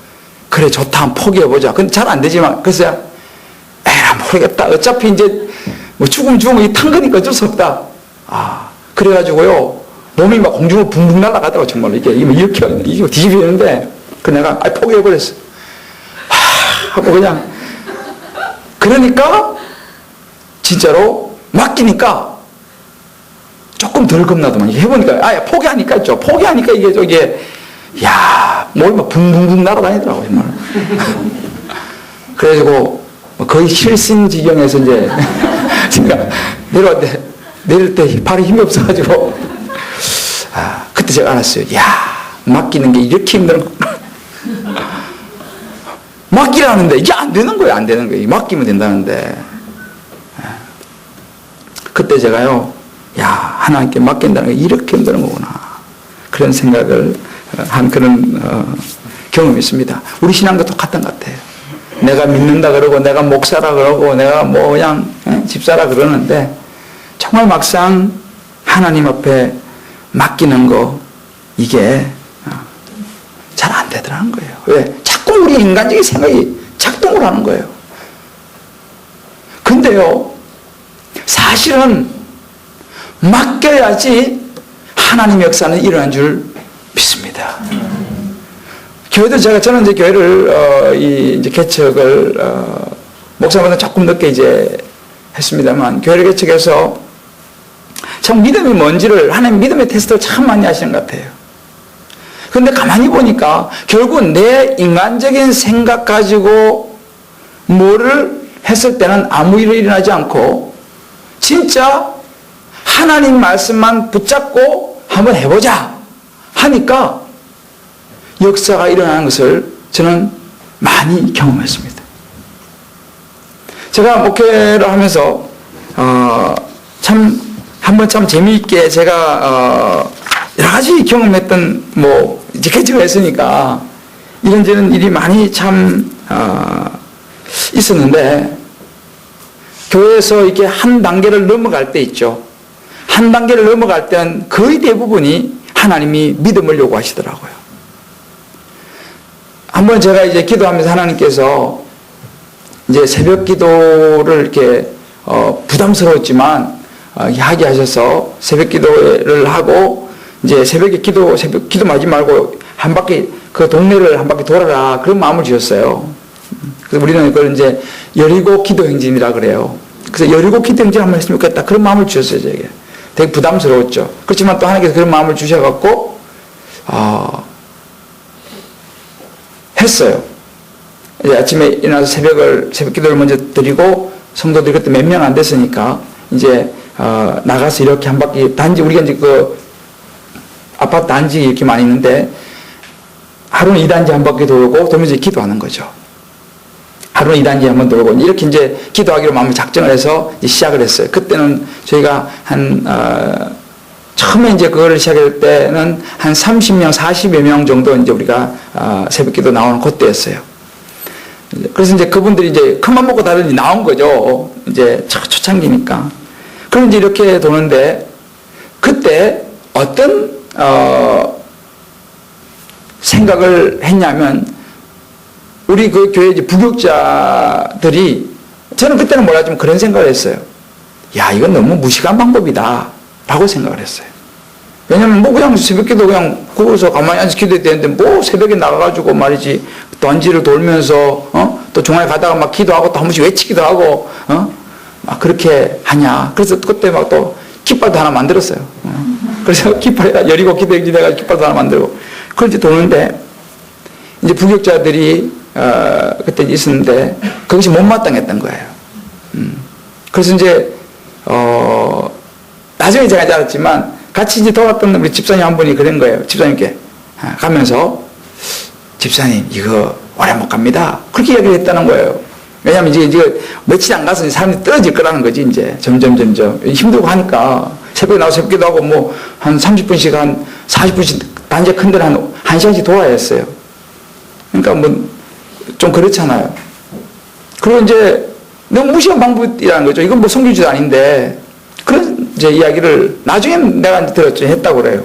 A: 그래, 좋다. 한번 포기해보자. 근데 잘 안 되지만, 그래서 모르겠다. 어차피 이제 죽으면 이 탄 거니까 어쩔 수 없다. 그래가지고요. 몸이 막 공중으로 붕붕 날아가더라고, 정말로. 이게 뒤집히는데, 내가 포기해버렸어. 하고 그냥. 그러니까 진짜로 맡기니까 조금 덜 겁나더만. 해보니까 포기하니까 있죠. 포기하니까 이게 야, 몸이 막 붕붕붕 날아다니더라고, 정말. 그래가지고 거의 실신 지경에서 이제 제가 내릴 때 발에 힘이 없어가지고 그때 제가 알았어요. 야, 맡기는 게 이렇게 힘든 거구나. 맡기라는데 이게 안 되는 거예요. 맡기면 된다는데. 그때 제가요, 야, 하나님께 맡긴다는 게 이렇게 힘든 거구나. 그런 생각을 한 그런 경험이 있습니다. 우리 신앙도 똑같은 것 같아요. 내가 믿는다 그러고 내가 목사라 그러고 내가 뭐 그냥 집사라 그러는데 정말 막상 하나님 앞에 맡기는 거 이게 잘 안 되더라는 거예요. 왜? 자꾸 우리 인간적인 생각이 작동을 하는 거예요. 근데요, 사실은 맡겨야지 하나님의 역사는 일어난 줄 믿습니다. 교회도 저는 이제 교회를 이제 개척을 목사보다 조금 늦게 이제 했습니다만, 교회를 개척해서 참 믿음이 뭔지를 하나님 믿음의 테스트를 참 많이 하시는 것 같아요. 근데 가만히 보니까 결국 내 인간적인 생각 가지고 뭐를 했을 때는 아무 일이 일어나지 않고 진짜 하나님 말씀만 붙잡고 한번 해보자 하니까 역사가 일어나는 것을 저는 많이 경험했습니다. 제가 목회를 하면서 한번 참 재미있게 제가 여러 가지 경험했던 이제 개척을 했으니까 이런저런 일이 많이 참 있었는데, 교회에서 이렇게 한 단계를 넘어갈 때 있죠. 한 단계를 넘어갈 때는 거의 대부분이 하나님이 믿음을 요구하시더라고요. 한번 제가 이제 기도하면서 하나님께서 이제 새벽 기도를 이렇게 부담스러웠지만 하게 하셔서 새벽 기도를 하고, 이제 새벽 기도하지 말고 한 바퀴 그 동네를 한 바퀴 돌아라, 그런 마음을 주셨어요. 그래서 우리는 그걸 이제 여리고 기도 행진이라 그래요. 그래서 여리고 기도 행진 한번 했으면 좋겠다, 그런 마음을 주셨어요. 저에게 되게 부담스러웠죠. 그렇지만 또 하나님께서 그런 마음을 주셔갖고 했어요. 이제 아침에 일어나서 새벽 기도를 먼저 드리고, 성도들이 그때 몇 명 안 됐으니까 이제 나가서 이렇게 한 바퀴, 단지 우리가 이제 그 아파트 단지 이렇게 많이 있는데 하루는 2단지 한 바퀴 돌고 돌면서 기도하는 거죠. 하루는 2단지 한번 돌고 이렇게 이제 기도하기로 마음을 작정을 해서 이제 시작을 했어요. 그때는 저희가 처음에 이제 그거를 시작할 때는 한 30명, 40여 명 정도 이제 우리가 새벽 기도 나오는 그때였어요. 그래서 이제 그분들이 이제 큰맘 먹고 다르니 나온 거죠. 이제 초창기니까. 그럼 이제 이렇게 도는데, 그때 어떤 생각을 했냐면, 우리 그 교회 이제 부교육자들이, 저는 그때는 몰랐지만 그런 생각을 했어요. 야, 이건 너무 무식한 방법이다 라고 생각을 했어요. 왜냐면 뭐 그냥 새벽기도 그냥 거기서 가만히 앉아서 기도해야 되는데 뭐 새벽에 나가가지고 말이지 단지를 돌면서 또 중간에 가다가 막 기도하고 또 한 번씩 외치기도 하고 막 그렇게 하냐. 그래서 그때 막 또 깃발도 하나 만들었어요. 그래서 깃발에다 여리고 기도해가지고 깃발도 하나 만들고 그런지 도는데, 이제 부교육자들이 그때 있었는데 그것이 못마땅했던 거예요. 그래서 이제 나중에 제가 알았지만, 같이 이제 도왔던 우리 집사님 한 분이 그런 거예요. 집사님께 가면서, 집사님 이거 오래 못 갑니다, 그렇게 이야기를 했다는 거예요. 왜냐하면 이제 며칠 안 가서 사람들이 떨어질 거라는 거지. 이제 점점 힘들고 하니까 새벽에 나와서 새벽기도 하고 뭐 한 30분씩 한 40분씩 단지 큰 데는 한 1시간씩 도와야 했어요. 그러니까 뭐 좀 그렇잖아요. 그리고 이제 너무 무시한 방법이라는 거죠. 이건 뭐 성교주도 아닌데, 그런 이제 이야기를 나중에 내가 들었죠. 했다고 그래요.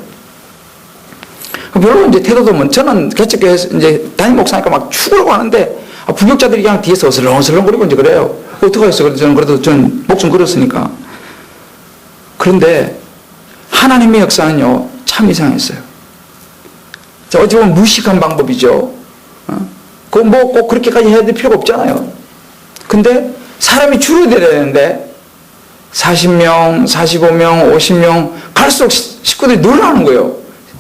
A: 별로 이제 태도도 뭐, 저는 개척교회에서 이제 담임 목사니까 막 축으려고 하는데, 부교육자들이 그냥 뒤에서 어슬렁어슬렁거리고 이제 그래요. 어떡하겠어요. 그래도 저는 그래도 목숨 걸었으니까. 그런데 하나님의 역사는요, 참 이상했어요. 자, 어찌 보면 무식한 방법이죠. 그거 뭐 꼭 그렇게까지 해야 될 필요가 없잖아요. 근데 사람이 줄어들어야 되는데 40명, 45명, 50명 갈수록 식구들이 늘어나는 거예요.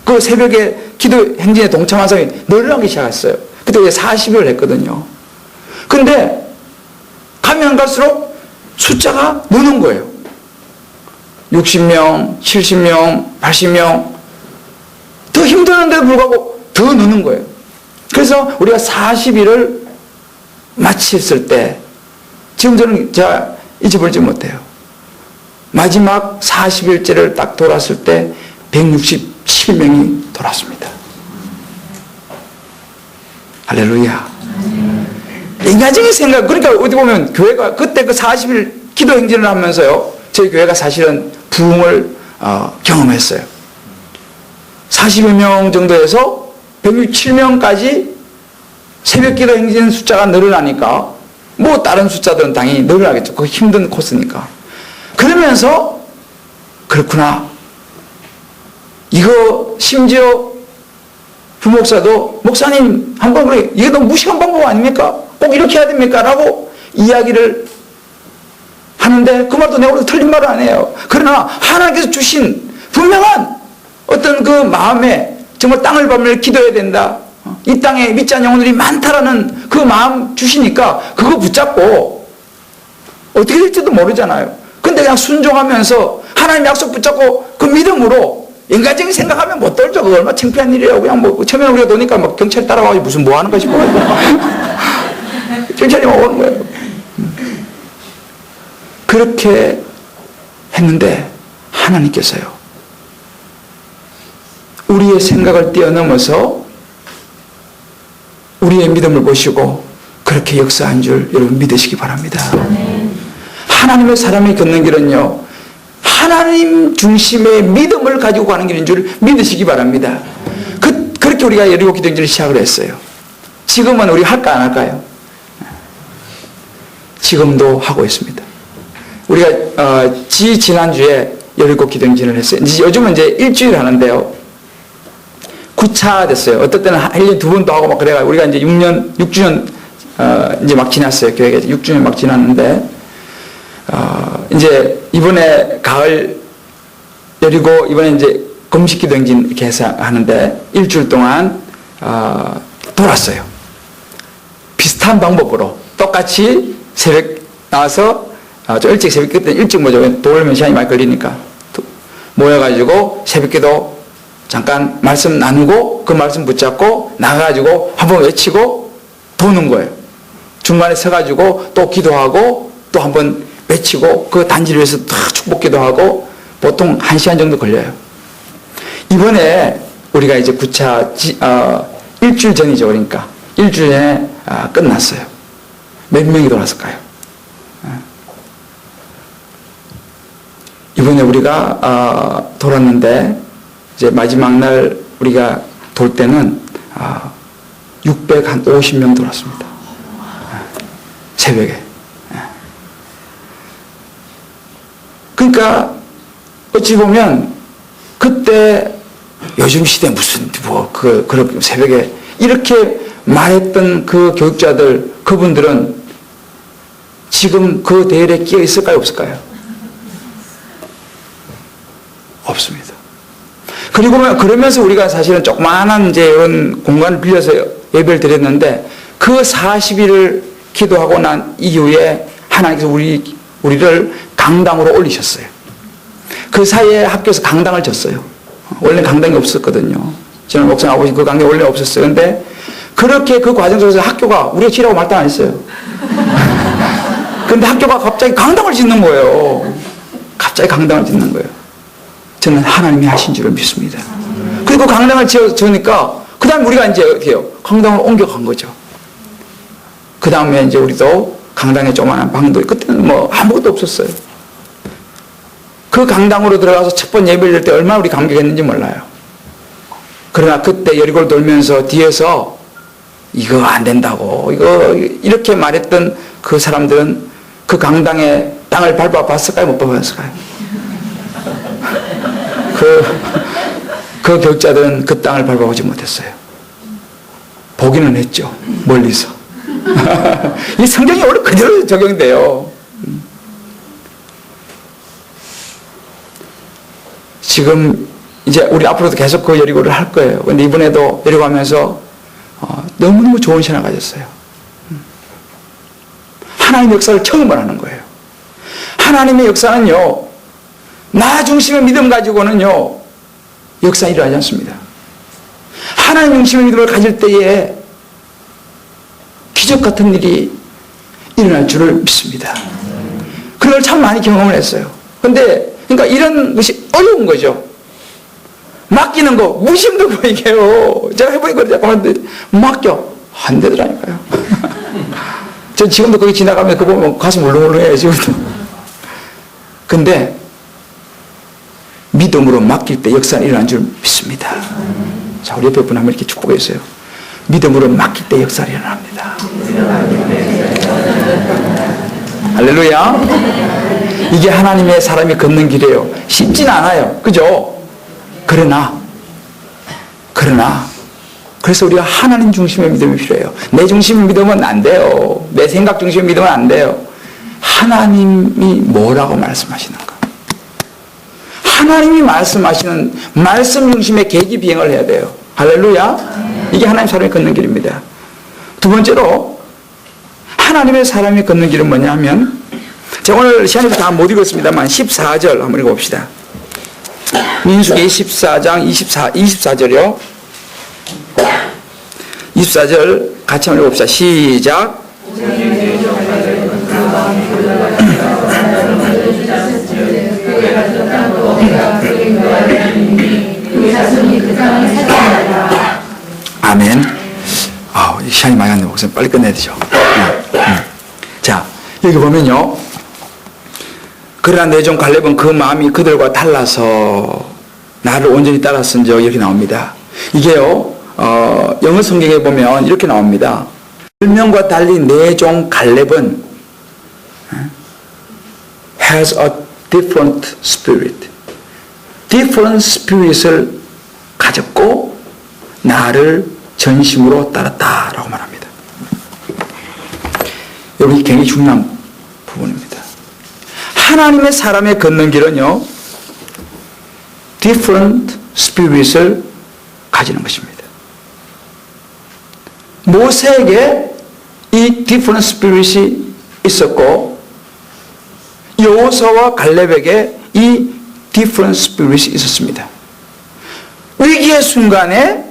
A: 그 새벽에 기도 행진에 동참한 사람이 늘어나기 시작했어요. 그때 40을 했거든요. 근데 가면 갈수록 숫자가 느는 거예요. 60명, 70명, 80명, 더 힘드는데도 불구하고 더 느는 거예요. 그래서 우리가 40일을 마쳤을 때, 지금 저는 제가 잊어버리지 못해요. 마지막 40일째를 딱 돌았을 때 167명이 돌았습니다. 할렐루야. 인간적인 생각, 그러니까 어디 보면 교회가 그때 그 40일 기도 행진을 하면서요, 저희 교회가 사실은 부흥을 경험했어요. 40여 명 정도에서 167명까지 새벽 기도 행진 숫자가 늘어나니까 뭐 다른 숫자들은 당연히 늘어나겠죠. 그 힘든 코스니까. 그러면서 그렇구나. 이거 심지어 부목사도 목사님 한번 그래, 이게 너무 무식한 방법 아닙니까? 꼭 이렇게 해야 됩니까? 라고 이야기를 하는데 그 말도 내가 틀린 말은 아니에요. 그러나 하나님께서 주신 분명한 어떤 그 마음에 정말 땅을 밟으며 기도해야 된다, 이 땅에 믿지 않는 영혼들이 많다라는 그 마음 주시니까 그거 붙잡고 어떻게 될지도 모르잖아요. 근데 그냥 순종하면서 하나님 약속 붙잡고 그 믿음으로, 인간적인 생각하면 못 떨죠. 그거 얼마나 창피한 일이에요. 그냥 뭐 처음에 우리가 노니까 막 경찰 따라와가지고 무슨 뭐 하는 것이 뭐가 경찰이 오는 거예요. 그렇게 했는데 하나님께서요, 우리의 생각을 뛰어넘어서 우리의 믿음을 보시고 그렇게 역사한 줄 여러분 믿으시기 바랍니다. 하나님의 사람이 걷는 길은요, 하나님 중심의 믿음을 가지고 가는 길인 줄 믿으시기 바랍니다. 그렇게 우리가 여리고 기도행진을 시작을 했어요. 지금은 우리 할까 안 할까요? 지금도 하고 있습니다. 우리가 지난주에 여리고 기도행진을 했어요. 요즘은 이제 일주일 하는데요. 9차 됐어요. 어떨 때는 1년에 2번도 하고 막 그래가지고 우리가 이제 6주년 이제 막 지났어요. 교회가 6주년 막 지났는데 이제 이번에 가을 여리고 이번에 이제 금식 기도행진 이렇게 해서 하는데 일주일 동안 돌았어요. 비슷한 방법으로 똑같이 새벽 나와서 좀 일찍 새벽 그때 일찍 모죠. 돌면 시간이 많이 걸리니까 모여가지고 새벽기도 잠깐 말씀 나누고 그 말씀 붙잡고 나가가지고 한번 외치고 도는 거예요. 중간에 서가지고 또 기도하고 또 한번 외치고 그 단지를 위해서 다 축복기도 하고 보통 1시간 정도 걸려요. 이번에 우리가 이제 9차 일주일 전이죠. 그러니까 일주일 전에 끝났어요. 몇 명이 돌았을까요? 이번에 우리가 돌았는데 이제 마지막 날 우리가 돌 때는 650명 돌았습니다. 새벽에. 그러니까 어찌 보면 그때 요즘 시대 무슨 그렇게 새벽에 이렇게 말했던 그 교육자들 그분들은 지금 그 대열에 끼어 있을까요? 없을까요? 없습니다. 그리고 그러면서 우리가 사실은 조그마한 이제 이런 공간을 빌려서 예배를 드렸는데 그 40일을 기도하고 난 이후에 하나님께서 우리를 강당으로 올리셨어요. 그 사이에 학교에서 강당을 줬어요. 원래 강당이 없었거든요. 저는 목사님 아버지 그 강당이 원래 없었어요. 근데 그렇게 그 과정 속에서 학교가 우리가 지라고 말도 안 했어요. 근데 학교가 갑자기 강당을 짓는 거예요. 갑자기 강당을 짓는 거예요. 저는 하나님이 하신 줄을 믿습니다. 그리고 강당을 지으니까 그 다음에 우리가 이제 어떻게 해요? 강당을 옮겨간 거죠. 그 다음에 이제 우리도 강당에 조그마한 방도 그때는 뭐 아무것도 없었어요. 그 강당으로 들어가서 첫 번 예배를 드릴 때 얼마나 우리 감격했는지 몰라요. 그러나 그때 여리고를 돌면서 뒤에서 이거 안 된다고 이거 이렇게 말했던 그 사람들은 그 강당에 땅을 밟아봤을까요? 못 밟았을까요? 그 교육자들은 그 땅을 밟아보지 못했어요. 보기는 했죠. 멀리서. 이 성경이 원래 그대로 적용돼요. 지금 이제 우리 앞으로도 계속 그 여리고를 할 거예요. 근데 이번에도 여리고 하면서 너무너무 좋은 시간을 가졌어요. 하나님의 역사를 처음 하는 거예요. 하나님의 역사는요, 나 중심의 믿음 가지고는요, 역사 일어나지 않습니다. 하나님 중심의 믿음을 가질 때에 기적 같은 일이 일어날 줄을 믿습니다. 그걸 참 많이 경험을 했어요. 근데, 그러니까 이런 것이 어려운 거죠. 맡기는 거, 무심도 보이게요. 제가 해보니까 자꾸 하는데, 맡겨. 안 되더라니까요. 전 지금도 거기 지나가면 그거 보면 가슴 울렁울렁해요, 지금도. 근데, 믿음으로 맡길 때 역사는 일어난 줄 믿습니다. 자, 우리 옆에 분 한번 이렇게 축복해 주세요. 믿음으로 맡길 때 역사는 일어납니다. 할렐루야. 이게 하나님의 사람이 걷는 길이에요. 쉽진 않아요. 그죠? 그러나 그래서 우리가 하나님 중심의 믿음이 필요해요. 내 중심의 믿음은 안 돼요. 내 생각 중심의 믿음은 안 돼요. 하나님이 뭐라고 말씀하시는가? 하나님이 말씀하시는 말씀 중심의 계기 비행을 해야 돼요. 할렐루야. 이게 하나님 사람이 걷는 길입니다. 두 번째로 하나님의 사람이 걷는 길은 뭐냐면, 제가 오늘 시간이 다 못 읽었습니다만 14절 한번 읽어봅시다. 민수기 14장 24절이요. 24절 같이 한번 읽어봅시다. 시작. 아멘. 시간이 목사님 빨리 끝내야 되죠. 자, 여기 보면요. 그러나 내 종 갈렙은 그 마음이 그들과 달라서 나를 온전히 따랐은즉 이렇게 나옵니다. 이게요, 영어 성경에 보면 이렇게 나옵니다. 10명과 달리 내 종 갈렙은 has a different spirit. different spirit을 가졌고 나를 전심으로 따랐다라고 말합니다. 여러분, 굉장히 중요한 부분입니다. 하나님의 사람의 걷는 길은요, different spirit을 가지는 것입니다. 모세에게 이 different spirit이 있었고 여호수아와 갈렙에게 이 different spirit이 있었습니다. 위기의 순간에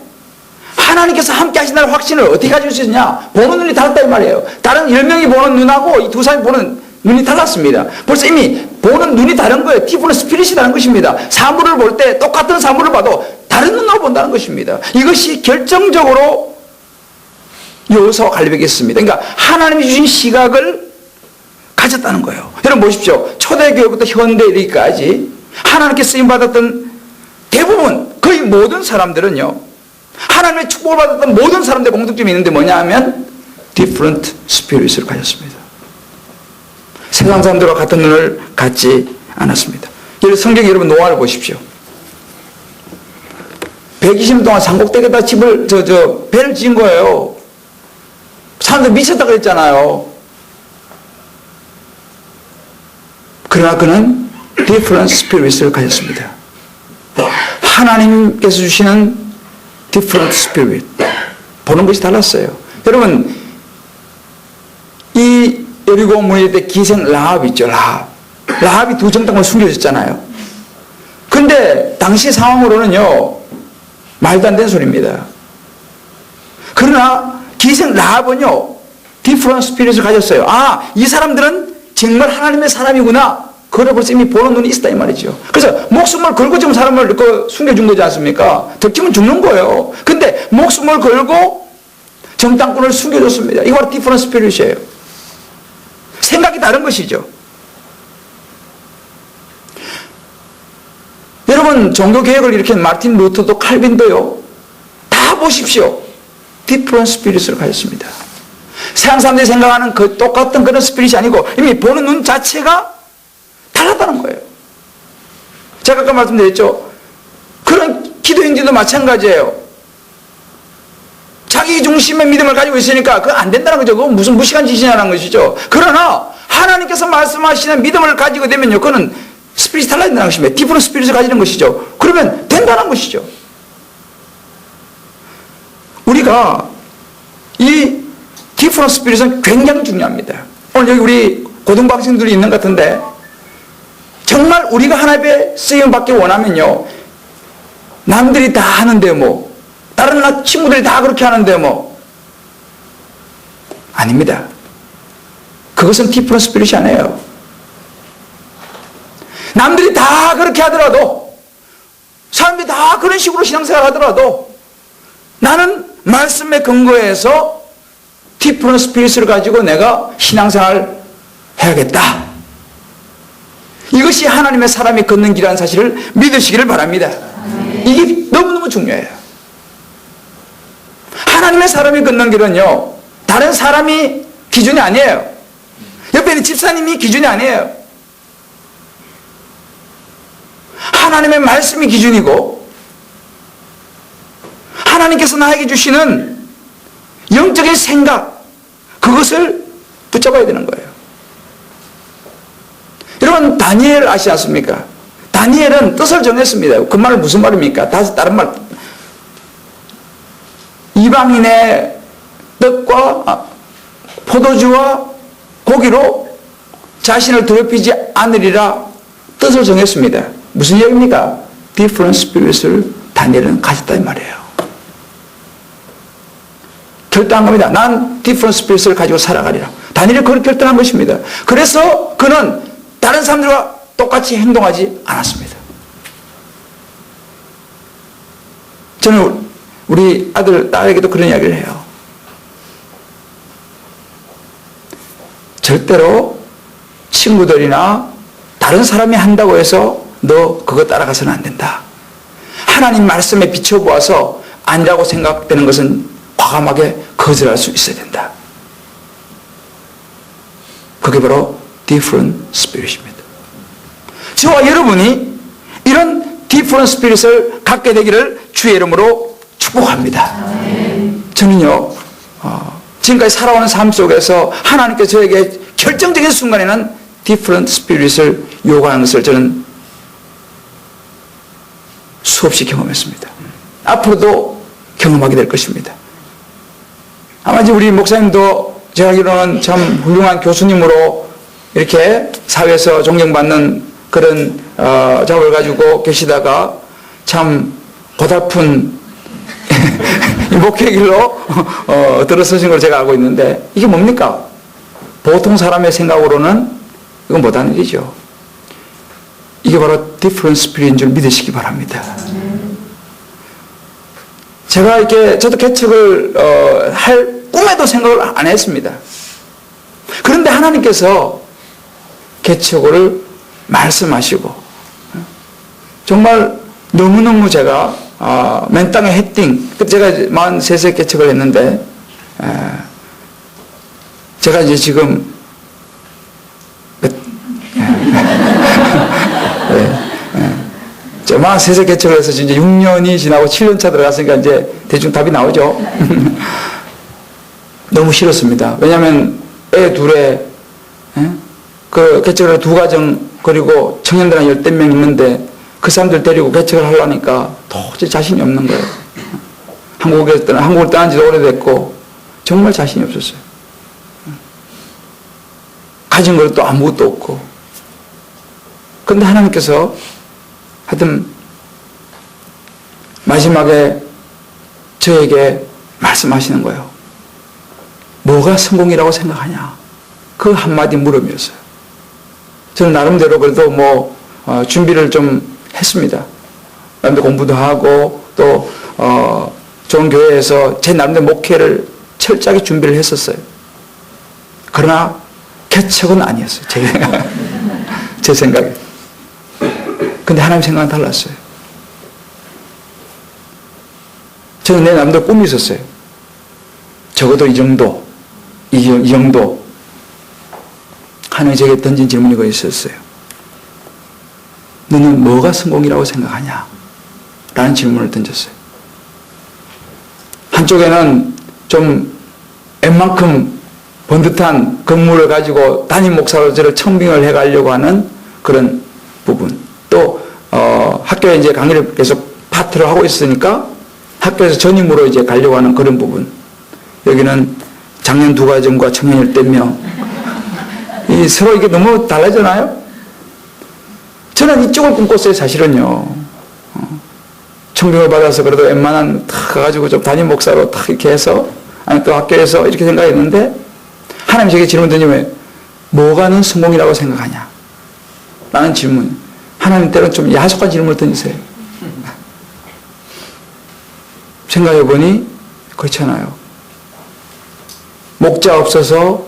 A: 하나님께서 함께 하신다는 확신을 어떻게 가질 수 있느냐? 보는 눈이 다르다 이 말이에요. 다른 10명이 보는 눈하고 이 두 사람이 보는 눈이 달랐습니다. 벌써 이미 보는 눈이 다른 거예요. different spirit이 다른 것입니다. 사물을 볼 때 똑같은 사물을 봐도 다른 눈으로 본다는 것입니다. 이것이 결정적으로 여호수아와 갈렙에게 있습니다. 그러니까 하나님이 주신 시각을 가졌다는 거예요. 여러분 보십시오. 초대교회부터 현대 이르기까지 하나님께 쓰임받았던 대부분 거의 모든 사람들은요, 하나님의 축복을 받았던 모든 사람들의 공통점이 있는데 뭐냐 하면 different spirit을 가졌습니다. 세상 사람들과 같은 눈을 갖지 않았습니다. 성경 여러분 노아를 보십시오. 120년 동안 산꼭대기에다 집을 배를 지은 거예요. 사람들 미쳤다 그랬잖아요. 그러나 그는 different spirit을 가졌습니다. 하나님께서 주시는 different spirit, 보는 것이 달랐어요. 여러분, 이 여리고 문일 때 기생 라합 있죠. 라합이 두 정당을 숨겨줬잖아요. 근데 당시 상황으로는요, 말도 안 되는 소리입니다. 그러나 기생 라합은요, different spirit을 가졌어요. 아, 이 사람들은 정말 하나님의 사람이구나. 그걸 벌써 이미 보는 눈이 있었다 이 말이죠. 그래서 목숨을 걸고 지금 사람을 숨겨준 거지 않습니까? 덮치면 죽는 거예요. 근데 목숨을 걸고 정당권을 숨겨줬습니다. 이거 바로 different spirit이에요. 생각이 다른 것이죠. 여러분, 종교개혁을 일으킨 마틴 루터도 칼빈도요, 다 보십시오. different spirit을 가졌습니다. 세상 사람들이 생각하는 그 똑같은 그런 스피릿이 아니고 이미 보는 눈 자체가 달랐다는 거예요. 제가 아까 말씀드렸죠. 그런 기도 행진도 마찬가지예요. 자기 중심의 믿음을 가지고 있으니까 그거 안 된다는 거죠. 그건 무슨 무식한 짓이냐는 것이죠. 그러나 하나님께서 말씀하시는 믿음을 가지고 되면요, 그거는 스피릿이 달라진다는 것입니다. 디프런 스피릿을 가지는 것이죠. 그러면 된다는 것이죠. 우리가 이 디프런 스피릿은 굉장히 중요합니다. 오늘 여기 우리 고등학생들이 있는 것 같은데 정말 우리가 하나님의 쓰임 받기 원하면요, 남들이 다 하는데 뭐, 다른 친구들이 다 그렇게 하는데 뭐, 아닙니다. 그것은 디프런 스피릿이 아니에요. 남들이 다 그렇게 하더라도, 사람들이 다 그런 식으로 신앙생활 하더라도 나는 말씀에 근거해서 디프런 스피릿을 가지고 내가 신앙생활 해야겠다. 이것이 하나님의 사람이 걷는 길이라는 사실을 믿으시기를 바랍니다. 이게 너무너무 중요해요. 하나님의 사람이 걷는 길은요, 다른 사람이 기준이 아니에요. 옆에 있는 집사님이 기준이 아니에요. 하나님의 말씀이 기준이고 하나님께서 나에게 주시는 영적인 생각, 그것을 붙잡아야 되는 거예요. 여러분, 다니엘 아시지 않습니까? 다니엘은 뜻을 정했습니다. 그 말은 무슨 말입니까? 다른 말, 이방인의 떡과 포도주와 고기로 자신을 더럽히지 않으리라 뜻을 정했습니다. 무슨 얘기입니까? different spirit을 다니엘은 가졌다 이 말이에요. 결단한 겁니다. 난 different spirit을 가지고 살아가리라. 다니엘이 그걸 결단한 것입니다. 그래서 그는 다른 사람들과 똑같이 행동하지 않았습니다. 저는 우리 아들, 딸에게도 그런 이야기를 해요. 절대로 친구들이나 다른 사람이 한다고 해서 너 그거 따라가서는 안 된다. 하나님 말씀에 비춰보아서 아니라고 생각되는 것은 과감하게 거절할 수 있어야 된다. 그게 바로 different spirit입니다. 저와 여러분이 이런 different spirit을 갖게 되기를 주의 이름으로 축복합니다. 저는요, 지금까지 살아오는 삶 속에서 하나님께서 저에게 결정적인 순간에는 different spirit을 요구하는 것을 저는 수없이 경험했습니다. 앞으로도 경험하게 될 것입니다. 아마 이제 우리 목사님도 제가 알기로는 참 훌륭한 교수님으로 이렇게 사회에서 존경받는 그런 작업을 가지고 계시다가 참 고달픈 목회 길로 들어서신 걸 제가 알고 있는데 이게 뭡니까? 보통 사람의 생각으로는 이건 못하는 일이죠. 이게 바로 different spirit인 줄 믿으시기 바랍니다. 제가 이렇게 저도 개척을 할 꿈에도 생각을 안 했습니다. 그런데 하나님께서 개척을 말씀하시고 정말 너무너무 제가 맨 땅에 헤딩, 제가 43세 개척을 했는데 제가 이제 지금 43세 개척을 해서 이제 6년이 지나고 7년 차 들어갔으니까 이제 대충 답이 나오죠. 너무 싫었습니다. 왜냐하면 애 둘에 그 개척을 두 가정 그리고 청년들 한 10몇 명 있는데 그 사람들 데리고 개척을 하려니까 도저히 자신이 없는 거예요. 한국을 떠난 지도 오래됐고 정말 자신이 없었어요. 가진 것도 아무것도 없고. 그런데 하나님께서 하여튼 마지막에 저에게 말씀하시는 거예요. 뭐가 성공이라고 생각하냐? 그 한마디 물음이었어요. 저는 나름대로 그래도 준비를 좀 했습니다. 나름대로 공부도 하고 또 좋은 교회에서 제 나름대로 목회를 철저하게 준비를 했었어요. 그러나 개척은 아니었어요. 제 생각에. 근데 하나님 생각은 달랐어요. 저는 내 나름대로 꿈이 있었어요. 적어도 이 정도. 하나님이 제게 던진 질문이 그거 있었어요. 너는 뭐가 성공이라고 생각하냐? 라는 질문을 던졌어요. 한쪽에는 좀 웬만큼 번듯한 건물을 가지고 담임 목사로 저를 청빙을 해가려고 하는 그런 부분. 또 학교에 이제 강의를 계속 파트를 하고 있으니까 학교에서 전임으로 이제 가려고 하는 그런 부분. 여기는 작년 2가정과 청년 10명. 서로 이게 너무 달라지나요? 저는 이쪽을 꿈꿨어요, 사실은요. 청빙을 받아서 그래도 웬만한 탁 가가지고 좀 담임 목사로 탁 이렇게 해서, 아니 또 학교에서 이렇게 생각했는데, 하나님 제게 질문 던지면, 뭐가 넌 성공이라고 생각하냐? 라는 질문. 하나님 때로는 좀 야속한 질문을 던지세요. 생각해보니, 그렇잖아요. 목자 없어서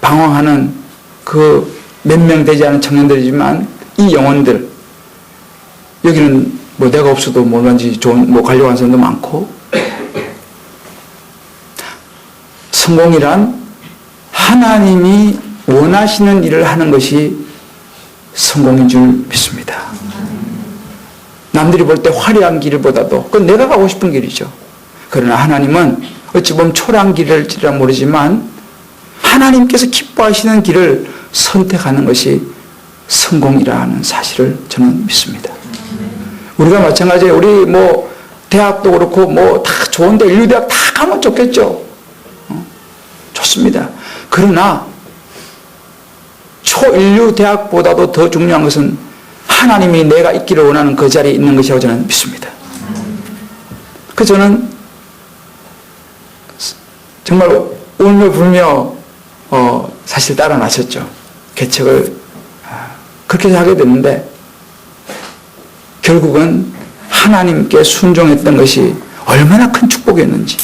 A: 방황하는 그 몇 명 되지 않은 청년들이지만 이 영혼들 여기는 내가 없어도 뭐든지 좋은 가려고 하는 사람도 많고 성공이란 하나님이 원하시는 일을 하는 것이 성공인 줄 믿습니다. 남들이 볼 때 화려한 길보다도 그건 내가 가고 싶은 길이죠. 그러나 하나님은 어찌 보면 초라한 길일지라 모르지만 하나님께서 기뻐하시는 길을 선택하는 것이 성공이라는 사실을 저는 믿습니다. 우리가 마찬가지예요. 우리 대학도 그렇고 다 좋은데 인류대학 다 가면 좋겠죠. 좋습니다. 그러나 초인류 대학보다도 더 중요한 것은 하나님이 내가 있기를 원하는 그 자리에 있는 것이라고 저는 믿습니다. 그래서 저는 정말 울며 불며 사실 따라 나섰죠. 개척을 그렇게 하게 됐는데 결국은 하나님께 순종했던 것이 얼마나 큰 축복이었는지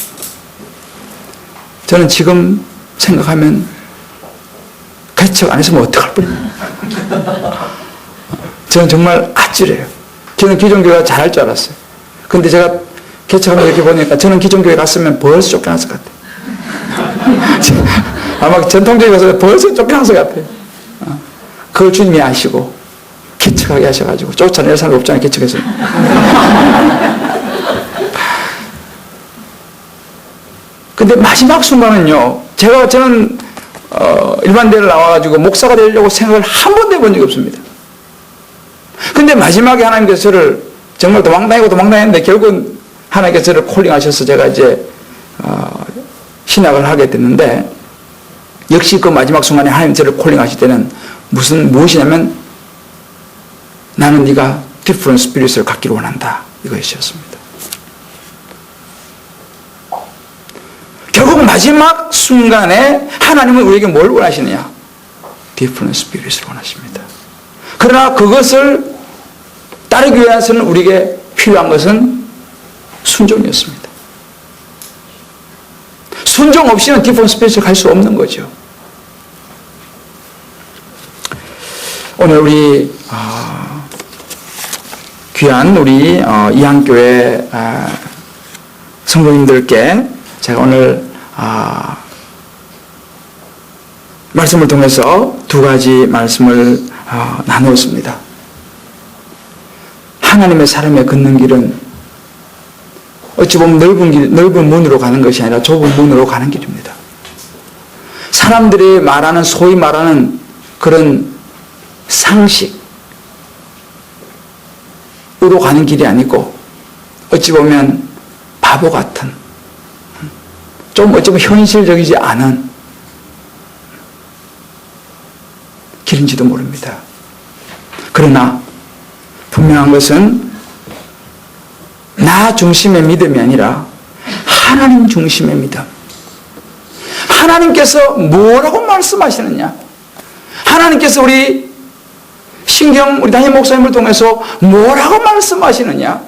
A: 저는 지금 생각하면 개척 안 했으면 어떡할 뻔했나. 저는 정말 아찔해요. 저는 기존교회가 잘할 줄 알았어요. 근데 제가 개척하면 이렇게 보니까 저는 기존교회 갔으면 벌써 쫓겨났을 것 같아요. 아마 전통교회 가서 벌써 쫓겨났을 것 같아요. 그걸 주님이 아시고 개척하게 하셔가지고 쫓아낼 사람이 없잖아요. 개척해서. 근데 마지막 순간은요, 저는 일반대를 나와가지고 목사가 되려고 생각을 한 번도 해본 적이 없습니다. 근데 마지막에 하나님께서 저를 정말 도망다녔는데 결국은 하나님께서 저를 콜링하셔서 제가 이제 신학을 하게 됐는데, 역시 그 마지막 순간에 하나님 저를 콜링하실 때는 무엇이냐면 나는 네가 different spirit을 갖기를 원한다, 이것이었습니다. 결국 마지막 순간에 하나님은 우리에게 뭘 원하시느냐? different spirit을 원하십니다. 그러나 그것을 따르기 위해서는 우리에게 필요한 것은 순종이었습니다. 순종 없이는 different spirit을 갈 수 없는 거죠. 오늘 우리 귀한 우리 이한교회 성도님들께 제가 오늘 말씀을 통해서 두 가지 말씀을 나누었습니다. 하나님의 사람의 걷는 길은 어찌 보면 넓은 문으로 가는 것이 아니라 좁은 문으로 가는 길입니다. 사람들이 말하는, 소위 말하는 그런 상식으로 가는 길이 아니고 어찌 보면 바보 같은, 좀 어찌 보면 현실적이지 않은 길인지도 모릅니다. 그러나 분명한 것은 나 중심의 믿음이 아니라 하나님 중심의 믿음. 하나님께서 뭐라고 말씀하시느냐? 하나님께서 우리 신경, 우리 담임 목사님을 통해서 뭐라고 말씀하시느냐?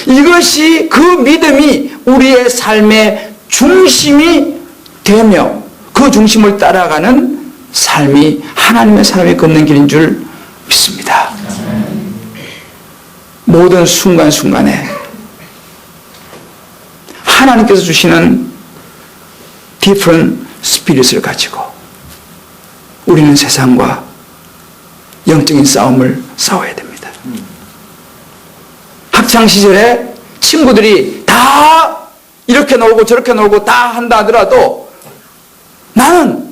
A: 이것이, 그 믿음이 우리의 삶의 중심이 되며 그 중심을 따라가는 삶이 하나님의 사람이 걷는 길인 줄 믿습니다. 모든 순간순간에 하나님께서 주시는 different spirit을 가지고 우리는 세상과 영적인 싸움을 싸워야 됩니다. 학창시절에 친구들이 다 이렇게 놀고 저렇게 놀고 다 한다 하더라도 나는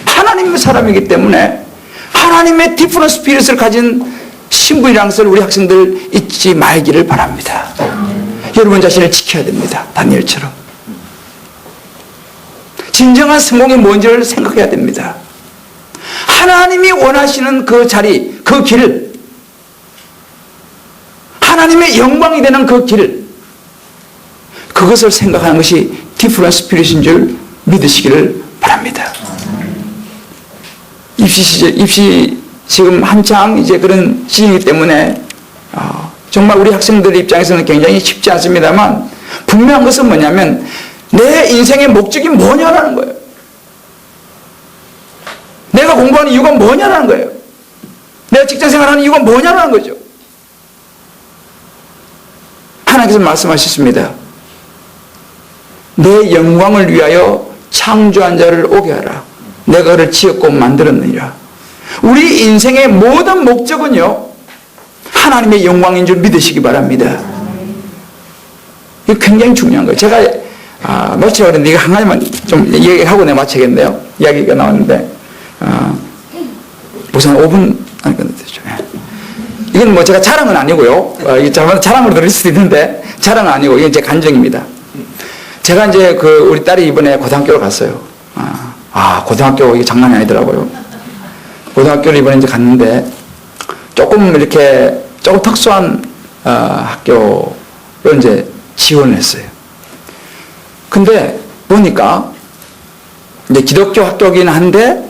A: 하나님의 사람이기 때문에 하나님의 different spirit을 가진 신분이라는 것을 우리 학생들 잊지 말기를 바랍니다. 여러분 자신을 지켜야 됩니다. 다니엘처럼. 진정한 성공이 뭔지를 생각해야 됩니다. 하나님이 원하시는 그 자리, 그 길을, 하나님의 영광이 되는 그 길을, 그것을 생각하는 것이 different spirit인 줄 믿으시기를 바랍니다. 입시 지금 한창 이제 그런 시기이기 때문에 정말 우리 학생들 입장에서는 굉장히 쉽지 않습니다만, 분명한 것은 뭐냐면 내 인생의 목적이 뭐냐라는 거예요. 내가 공부하는 이유가 뭐냐라는 거예요. 내가 직장생활하는 이유가 뭐냐라는 거죠. 하나님께서 말씀하셨습니다. 내 영광을 위하여 창조한 자를 오게 하라. 내가 그를 지었고 만들었느니라. 우리 인생의 모든 목적은요, 하나님의 영광인 줄 믿으시기 바랍니다. 이거 굉장히 중요한 거예요. 제가 마치려고 했는데 이거 한 가지만 좀 얘기하고 내가 마치겠네요. 이야기가 나왔는데 우선 5분 안 끝났죠. 이건 뭐 제가 자랑은 아니고요. 이게 자랑으로 들을 수도 있는데 자랑은 아니고 이건 제 간증입니다. 제가 이제 우리 딸이 이번에 고등학교를 갔어요. 고등학교 이게 장난이 아니더라고요. 고등학교를 이번에 이제 갔는데 조금 특수한 학교를 이제 지원을 했어요. 근데 보니까 이제 기독교 학교긴 한데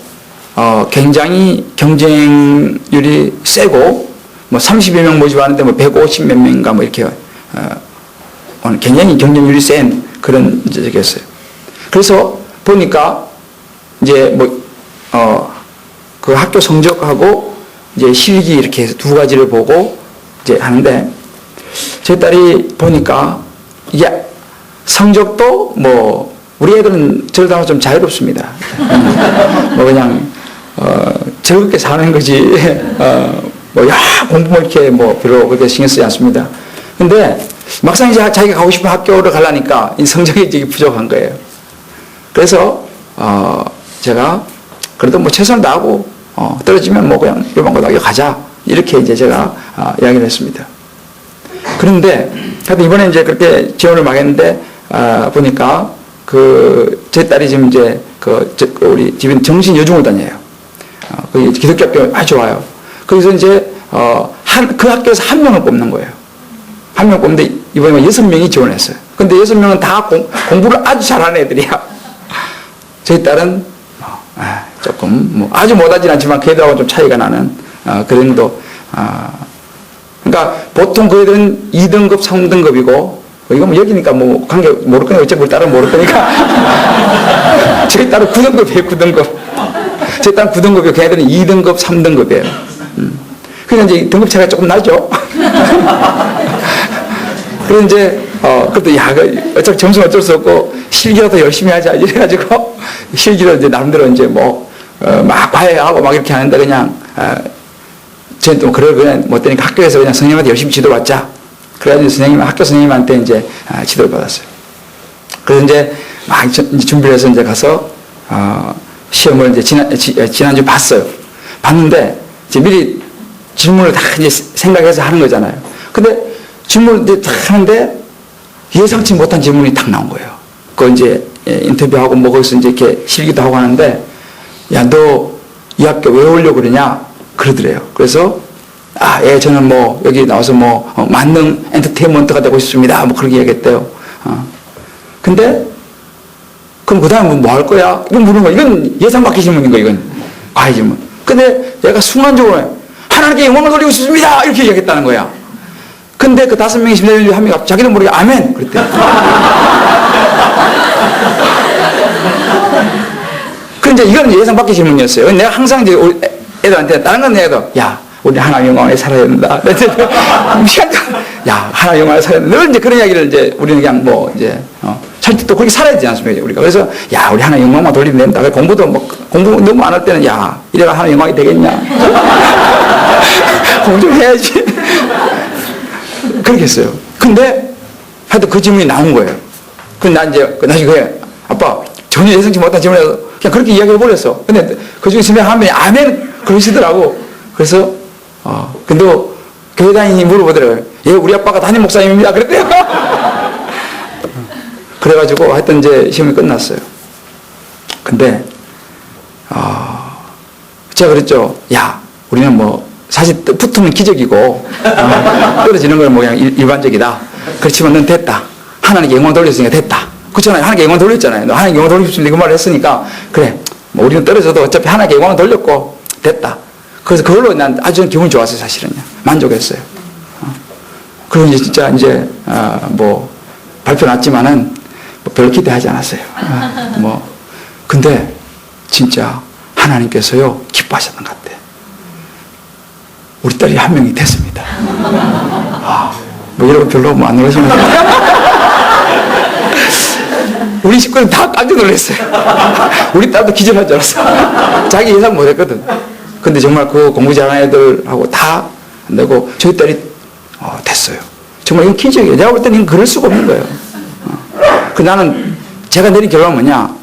A: 굉장히 경쟁률이 세고 뭐 30여 명 모집하는데 뭐 150 몇 명인가 뭐 이렇게 굉장히 경쟁률이 센 그런 적이었어요. 그래서 보니까 이제 그 학교 성적하고 이제 실기 이렇게 해서 두 가지를 보고 이제 하는데 제 딸이 보니까 이게 성적도 뭐 우리 애들은 저를 닮아서 좀 자유롭습니다. 뭐 그냥 즐겁게 사는 거지 뭐야 공부 이렇게 뭐 별로 그렇게 신경 쓰지 않습니다. 근데 막상 이제 자기가 가고 싶은 학교를 가려니까 이 성적이 되게 부족한 거예요. 그래서 제가 그래도 뭐 최선을 다하고 떨어지면 뭐 그냥 일반고등학교 가자 이렇게 이제 제가 이야기를 했습니다. 그런데 하여튼 이번에 이제 그렇게 지원을 막 했는데 보니까 제 딸이 지금 이제 우리 집은 정신여중을 다녀요. 그 기독교 학교 아주 좋아요. 거기서 이제 그 학교에서 한 명을 뽑는 거예요. 한 명 뽑는데 이번에 6명이 지원했어요. 근데 6명은 다 공부를 아주 잘하는 애들이야. 저희 딸은 조금 뭐 아주 못하진 않지만 그 애들하고 좀 차이가 나는 그 정도. 그러니까 보통 그 애들은 2등급, 3등급이고 이거 뭐 여기니까 뭐 관계 모를 거니까 어차피 우리 딸은 모를 거니까 저희 딸은 9등급이에요. 9등급. 저희 딸은 9등급이고 그 애들은 2등급, 3등급이에요. 그러니까 이제 등급 차이가 조금 나죠. 그래서 이제 그래도 어차피 점수는 어쩔 수 없고 실기라도 열심히 하자 이래가지고 실기로 이제 나름대로 이제 뭐 막 과외하고 막 이렇게 하는데 그냥 저는 또 그냥 못 되니까 학교에서 그냥 선생님한테 열심히 지도를 받자. 그래가지고 학교 선생님한테 이제 지도를 받았어요. 그래서 이제 막 준비를 해서 이제 가서 시험을 이제 지난주 봤어요. 봤는데 이제 미리 질문을 다 이제 생각해서 하는 거잖아요. 근데 질문을 이제 다 하는데 예상치 못한 질문이 딱 나온 거예요. 그거 이제 인터뷰하고 뭐 거기서 이제 이렇게 실기도 하고 하는데 야, 너 이 학교 왜 오려고 그러냐? 그러더래요. 그래서 저는 뭐 여기 나와서 뭐 만능 엔터테인먼트가 되고 싶습니다. 뭐 그렇게 얘기했대요. 근데 그럼 그 다음에 뭐 할 거야? 이건 물은 거야. 이건 예상 밖의 질문인 거야. 이건 과외 질문. 근데 얘가 순간적으로 하나님께 영광을 돌리고 싶습니다. 이렇게 얘기했다는 거야. 근데 그 5명이 심사위원 중에 한 명이 자기는 모르게 아멘 그랬대. 그런데 이건 예상 밖의 질문이었어요. 내가 항상 이제 우리 애들한테 다른 건 내가 야 우리 하나님 영광에 살아야 된다. 야 하나님 영광에 살아야 된다. 늘 이제 그런 이야기를 이제 우리는 그냥 뭐 이제 절대 또 그렇게 살아야 되지 않습니까 우리가. 그래서 야 우리 하나님 영광만 돌리면 된다. 공부도 뭐 공부 너무 안 할 때는 야 이래가 하나님 영광이 되겠냐. 공부 좀 해야지. 그렇게 했어요. 근데 하여튼 그 질문이 나온 거예요. 근데 난 이제 나중에 아빠 전혀 예상치 못한 질문에서 그냥 그렇게 이야기를 버렸어. 근데 그 중에 한 명이 아멘 그러시더라고. 그래서 근데 교회당인이 물어보더라고요. 예, 우리 아빠가 담임 목사님입니다. 그랬대요. 그래가지고 하여튼 이제 시험이 끝났어요. 근데 제가 그랬죠. 야, 우리는 뭐 사실 붙으면 기적이고 떨어지는 건 뭐 그냥 일반적이다. 그렇지만 넌 됐다. 하나님께 영광 돌렸으니까 됐다. 그렇잖아요. 하나님께 영광 돌렸잖아요. 너 하나님께 영광 돌리고 싶습니다. 그 말을 했으니까 그래. 뭐 우리는 떨어져도 어차피 하나님께 영광을 돌렸고 됐다. 그래서 그걸로 난 아주 기분이 좋았어요. 사실은요. 만족했어요. 그리고 이제 진짜 이제 뭐 발표 났지만은 뭐 별로 기대하지 않았어요. 뭐 근데 진짜 하나님께서요 기뻐하셨던 것 같아요. 우리 딸이 한 명이 됐습니다. 뭐 이러고 별로 뭐 안 놀라시는 우리 식구는 다 깜짝 놀랐어요. 우리 딸도 기절할 줄 알았어. 자기 예상 못 했거든. 근데 정말 그 공부 잘하는 애들하고 다 안 되고 저희 딸이 됐어요. 정말 이건 기적이에요. 내가 볼 때는 이건 그럴 수가 없는 거예요. 그 나는 제가 내린 결론은 뭐냐.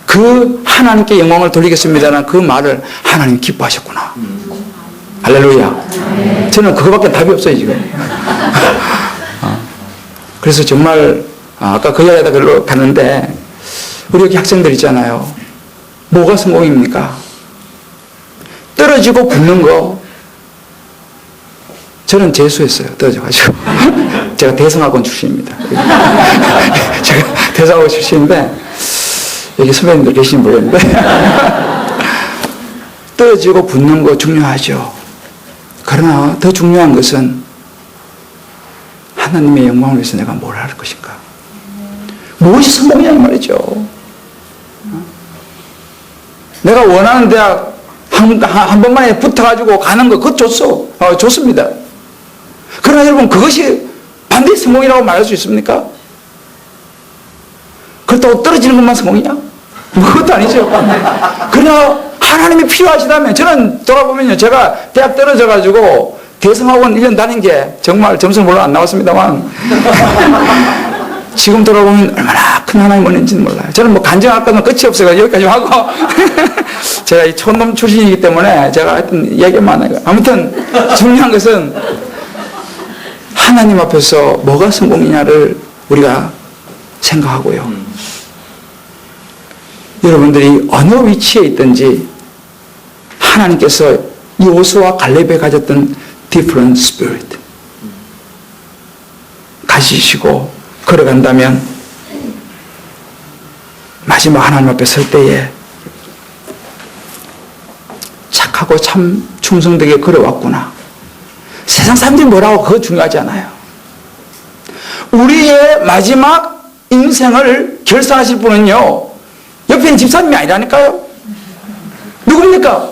A: 그 하나님께 영광을 돌리겠습니다라는 그 말을 하나님 기뻐하셨구나. 할렐루야. 저는 그거밖에 답이 없어요 지금. 그래서 정말 아까 그 이야기하다 글로 갔는데 우리 여기 학생들 있잖아요. 뭐가 성공입니까? 떨어지고 붙는 거. 저는 재수했어요. 떨어져가지고. 제가 대성학원 출신입니다. 제가 대성학원 출신인데 여기 선배님들 계시는 모르겠는데 떨어지고 붙는 거 중요하죠. 그러나 더 중요한 것은 하나님의 영광을 위해서 내가 뭘 할 것인가. 무엇이 성공이냐 이 말이죠. 내가 원하는 대학 한 번만에 붙어가지고 가는 거, 그것 좋습니다. 그러나 여러분, 그것이 반드시 성공이라고 말할 수 있습니까? 그렇다고 떨어지는 것만 성공이냐? 그것도 아니죠. 그러나 하나님이 필요하시다면, 저는 돌아보면요, 제가 대학 떨어져가지고 대성학원 1년 다닌 게 정말 점수는 물론 안 나왔습니다만 지금 돌아보면 얼마나 큰 하나님 은혜인지는 몰라요. 저는 뭐 간증할 것은 끝이 없어요. 여기까지 하고 제가 이 촌놈 출신이기 때문에 제가 하여튼 얘기 많아요. 아무튼 중요한 것은 하나님 앞에서 뭐가 성공이냐를 우리가 생각하고요. 여러분들이 어느 위치에 있든지 하나님께서 여호수아와 갈렙에 가졌던 different spirit 가지시고 걸어간다면 마지막 하나님 앞에 설 때에 착하고 참 충성되게 걸어왔구나. 세상 사람들이 뭐라고 그거 중요하지 않아요. 우리의 마지막 인생을 결산하실 분은요, 옆에 있는 집사님이 아니라니까요. 누굽니까?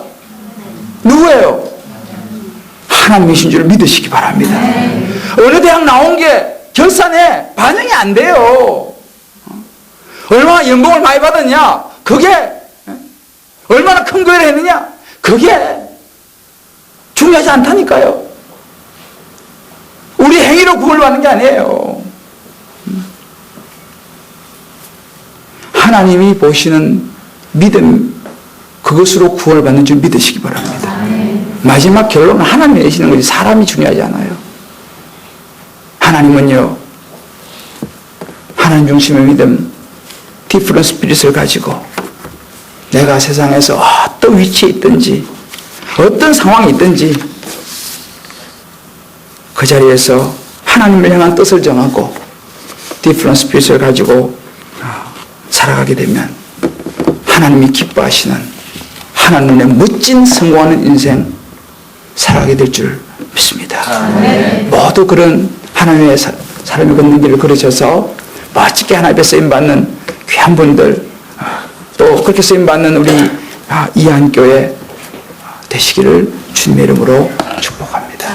A: 누구예요? 하나님이신 줄 믿으시기 바랍니다. 어느 대학 나온 게 결산에 반영이 안 돼요. 얼마나 연봉을 많이 받았냐? 그게 얼마나 큰 교회를 했느냐? 그게 중요하지 않다니까요. 우리 행위로 구원을 받는 게 아니에요. 하나님이 보시는 믿음, 그것으로 구원을 받는 줄 믿으시기 바랍니다. 마지막 결론은 하나님이 내시는 거지 사람이 중요하지 않아요. 하나님은요, 하나님 중심의 믿음, 디프런스 스피릿을 가지고 내가 세상에서 어떤 위치에 있든지 어떤 상황이 있든지 그 자리에서 하나님을 향한 뜻을 정하고 디프런스 스피릿을 가지고 살아가게 되면 하나님이 기뻐하시는 하나님의 멋진 성공하는 인생 살아가게 될 줄 믿습니다. 모두 그런 하나님의 사람이 걷는 길을 걸으셔서 멋지게 하나님 앞에 쓰임받는 귀한 분들, 또 그렇게 쓰임받는 우리 이한교회 되시기를 주님의 이름으로 축복합니다.